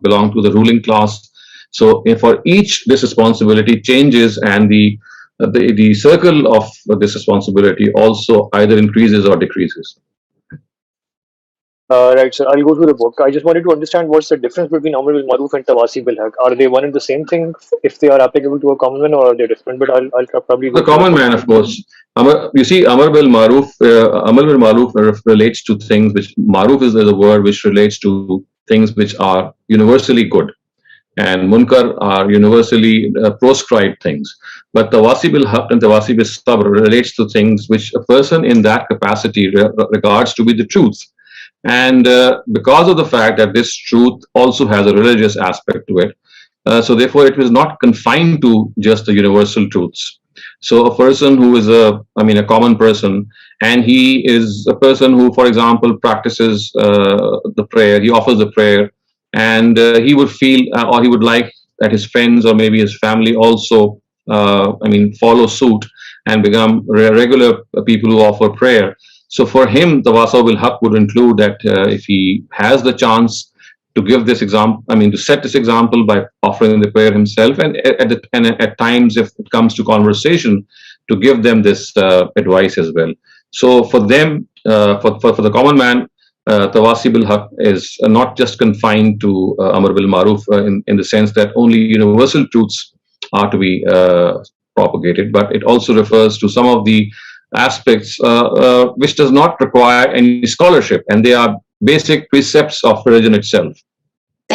belong to the ruling class. So for each, this responsibility changes, and the circle of this responsibility also either increases or decreases. Right, sir. I'll go through the book. I just wanted to understand what's the difference between Amr bil Maruf and Tawasi bil Haq. Are they one and the same thing if they are applicable to a common man, or are they different? But I'll probably go the common man, of course. You see, Amr bil Maruf relates to things which, Maruf is the word which relates to things which are universally good, and Munkar are universally proscribed things. But Tawasi bil Haq and Tawasi bil Sabr relates to things which a person in that capacity regards to be the truth. And because of the fact that this truth also has a religious aspect to it, so therefore it was not confined to just the universal truths. So a person who is a common person, and he is a person who, for example, practices the prayer, he offers the prayer, and he would feel, or he would like that his friends or maybe his family also, follow suit and become regular people who offer prayer. So for him, Tawasi bil Haq would include that if he has the chance to give this example, to set this example by offering the prayer himself, and at times, if it comes to conversation, to give them this advice as well. So for them, for the common man, Tawasi bil Haq is not just confined to Amr bil Maruf in the sense that only universal truths are to be propagated, but it also refers to some of the aspects which does not require any scholarship, and they are basic precepts of religion itself.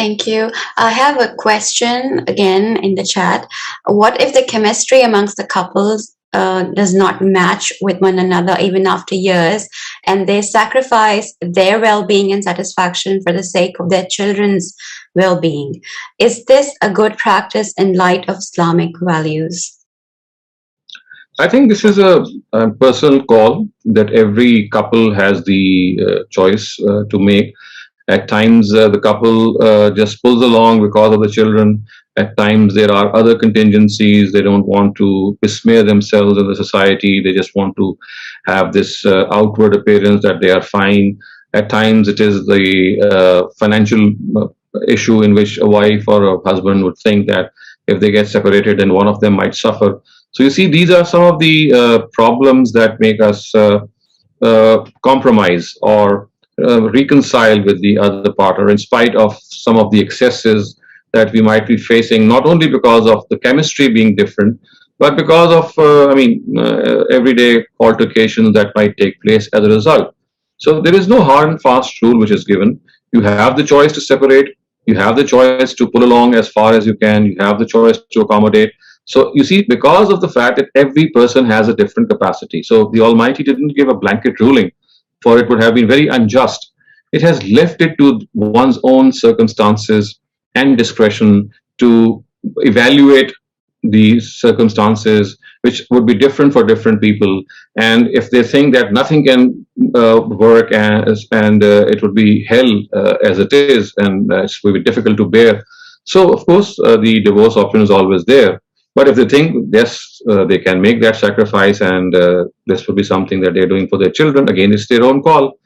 Thank you. I have a question again in the chat. What if the chemistry amongst the couples does not match with one another even after years, and they sacrifice their well-being and satisfaction for the sake of their children's well-being? Is this a good practice in light of Islamic values? I think this is a personal call that every couple has the choice to make. At times, the couple just pulls along because of the children. At times, there are other contingencies. They don't want to besmear themselves in the society. They just want to have this outward appearance that they are fine. At times, it is the financial issue in which a wife or a husband would think that if they get separated, then one of them might suffer. So you see, these are some of the problems that make us compromise or reconcile with the other partner in spite of some of the excesses that we might be facing, not only because of the chemistry being different, but because of, everyday altercations that might take place as a result. So there is no hard and fast rule which is given. You have the choice to separate. You have the choice to pull along as far as you can. You have the choice to accommodate. So you see, because of the fact that every person has a different capacity, so the Almighty didn't give a blanket ruling, for it would have been very unjust. It has left it to one's own circumstances and discretion to evaluate the circumstances, which would be different for different people. And if they think that nothing can work and it would be hell as it is, and it would be difficult to bear, so of course the divorce option is always there. But if they think, yes, they can make that sacrifice and this would be something that they're doing for their children, again, it's their own call.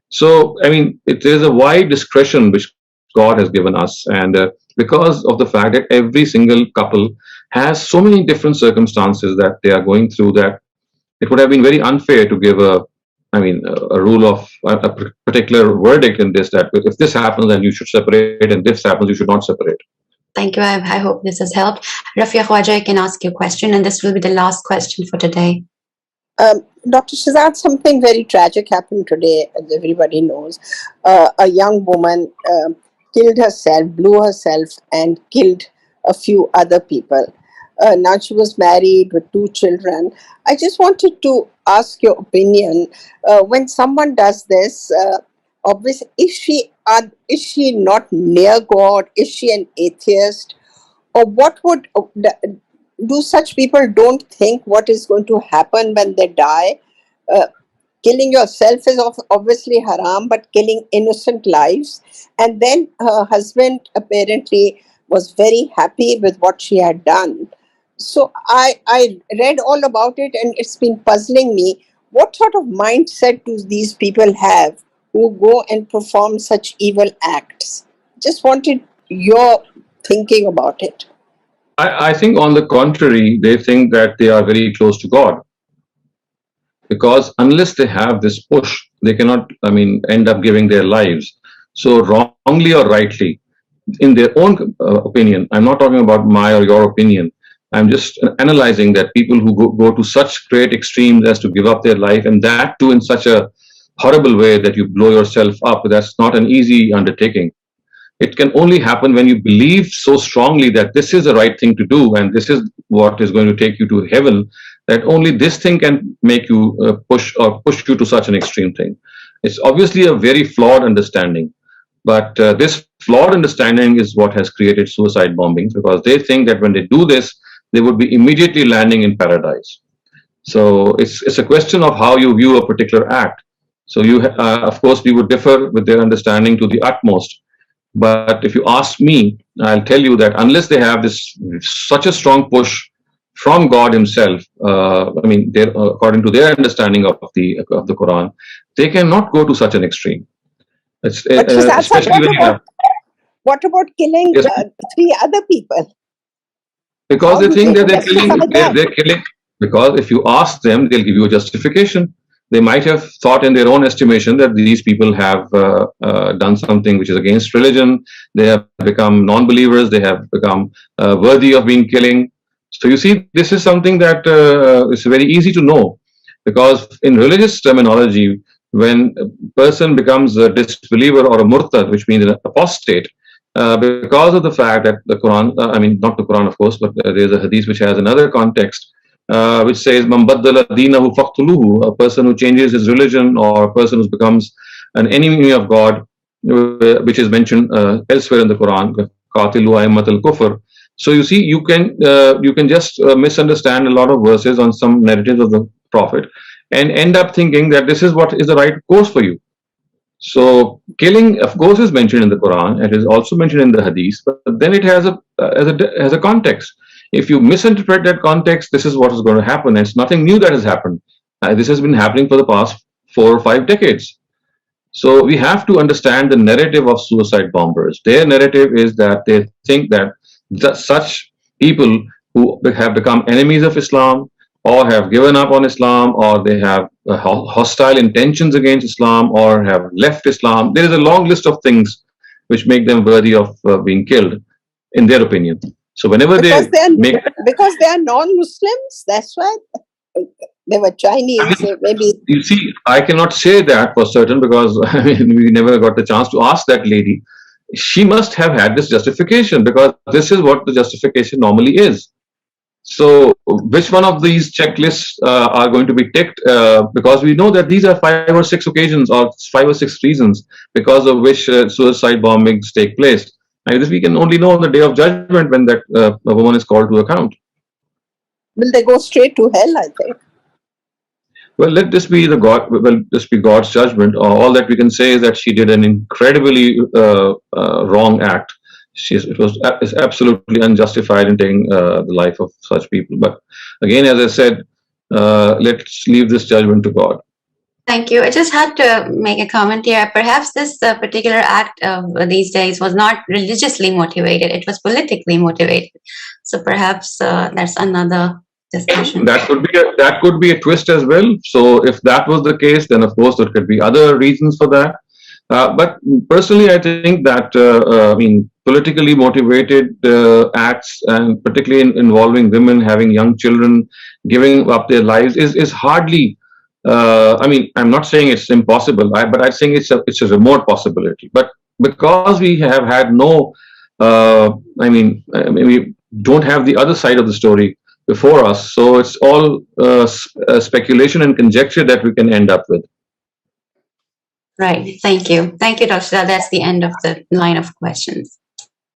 So, I mean, it is a wide discretion which God has given us. And because of the fact that every single couple has so many different circumstances that they are going through, that it would have been very unfair to give a rule of a particular verdict in this, that if this happens, then you should separate, and this happens, you should not separate. Thank you. I hope this has helped. Rafia Khwaja, I can ask you a question, and this will be the last question for today. Dr. Shehzad, something very tragic happened today, as everybody knows. A young woman killed herself, blew herself, and killed a few other people. Now she was married with 2 children. I just wanted to ask your opinion. When someone does this, obviously, is she not near God? Is she an atheist? Or what would do such people don't think what is going to happen when they die? Killing yourself is obviously haram, but killing innocent lives. And then her husband apparently was very happy with what she had done. So I read all about it, and it's been puzzling me. What sort of mindset do these people have who go and perform such evil acts? Just wanted your thinking about it. I think on the contrary, they think that they are very close to God. Because unless they have this push, they cannot, end up giving their lives. So wrongly or rightly, in their own opinion, I'm not talking about my or your opinion, I'm just analyzing that people who go to such great extremes as to give up their life, and that too in such a horrible way that you blow yourself up, that's not an easy undertaking. It can only happen when you believe so strongly that this is the right thing to do and this is what is going to take you to heaven, that only this thing can make you push you to such an extreme thing. It's obviously a very flawed understanding, but this flawed understanding is what has created suicide bombings, because they think that when they do this, they would be immediately landing in paradise. So it's a question of how you view a particular act. So you, of course, we would differ with their understanding to the utmost. But if you ask me, I'll tell you that unless they have such a strong push from God Himself, according to their understanding of the Quran, they cannot go to such an extreme. What about killing 3 other people? Because they think that they're killing. Because if you ask them, they'll give you a justification. They might have thought in their own estimation that these people have done something which is against religion. They have become non-believers. They have become worthy of being killing. So you see, this is something that is very easy to know, because in religious terminology, when a person becomes a disbeliever or a murtad, which means an apostate, because of the fact that the Quran, I mean, not the Quran, of course, but there's a hadith which has another context, which says, "Man baddala deenahu faqtuluhu," a person who changes his religion or a person who becomes an enemy of God, which is mentioned elsewhere in the Quran, "Qatilu a'immatal kufr." So you see, you can just misunderstand a lot of verses on some narratives of the Prophet and end up thinking that this is what is the right course for you. So killing, of course, is mentioned in the Quran. It is also mentioned in the Hadith, but then it has a context. If you misinterpret that context, this is what is going to happen. It's nothing new that has happened. This has been happening for the past 4 or 5 decades. So we have to understand the narrative of suicide bombers. Their narrative is that they think that such people who have become enemies of Islam, or have given up on Islam, or they have hostile intentions against Islam, or have left Islam. There is a long list of things which make them worthy of being killed, in their opinion. So whenever because they are non-Muslims, that's why they were Chinese, maybe. You see, I cannot say that for certain because I mean, we never got the chance to ask that lady. She must have had this justification because this is what the justification normally is. So which one of these checklists are going to be ticked? Because we know that these are 5 or 6 occasions or 5 or 6 reasons because of which suicide bombings take place. And this we can only know on the day of judgment when that a woman is called to account. Will they go straight to hell, I think? Well, let this be God's judgment. All that we can say is that she did an incredibly wrong act. It's absolutely unjustified in taking the life of such people. But again, as I said, let's leave this judgment to God. Thank you. I just had to make a comment here. Perhaps this particular act of these days was not religiously motivated. It was politically motivated. So perhaps that's another discussion. That could be a twist as well. So if that was the case, then of course there could be other reasons for that. But personally, I think that politically motivated acts, and particularly involving women having young children, giving up their lives, is hardly. I'm not saying it's impossible, but I think it's a remote possibility. But because we have had no, we don't have the other side of the story before us, so it's all speculation and conjecture that we can end up with. Right. Thank you. Thank you, Dr. Shehzad. That's the end of the line of questions.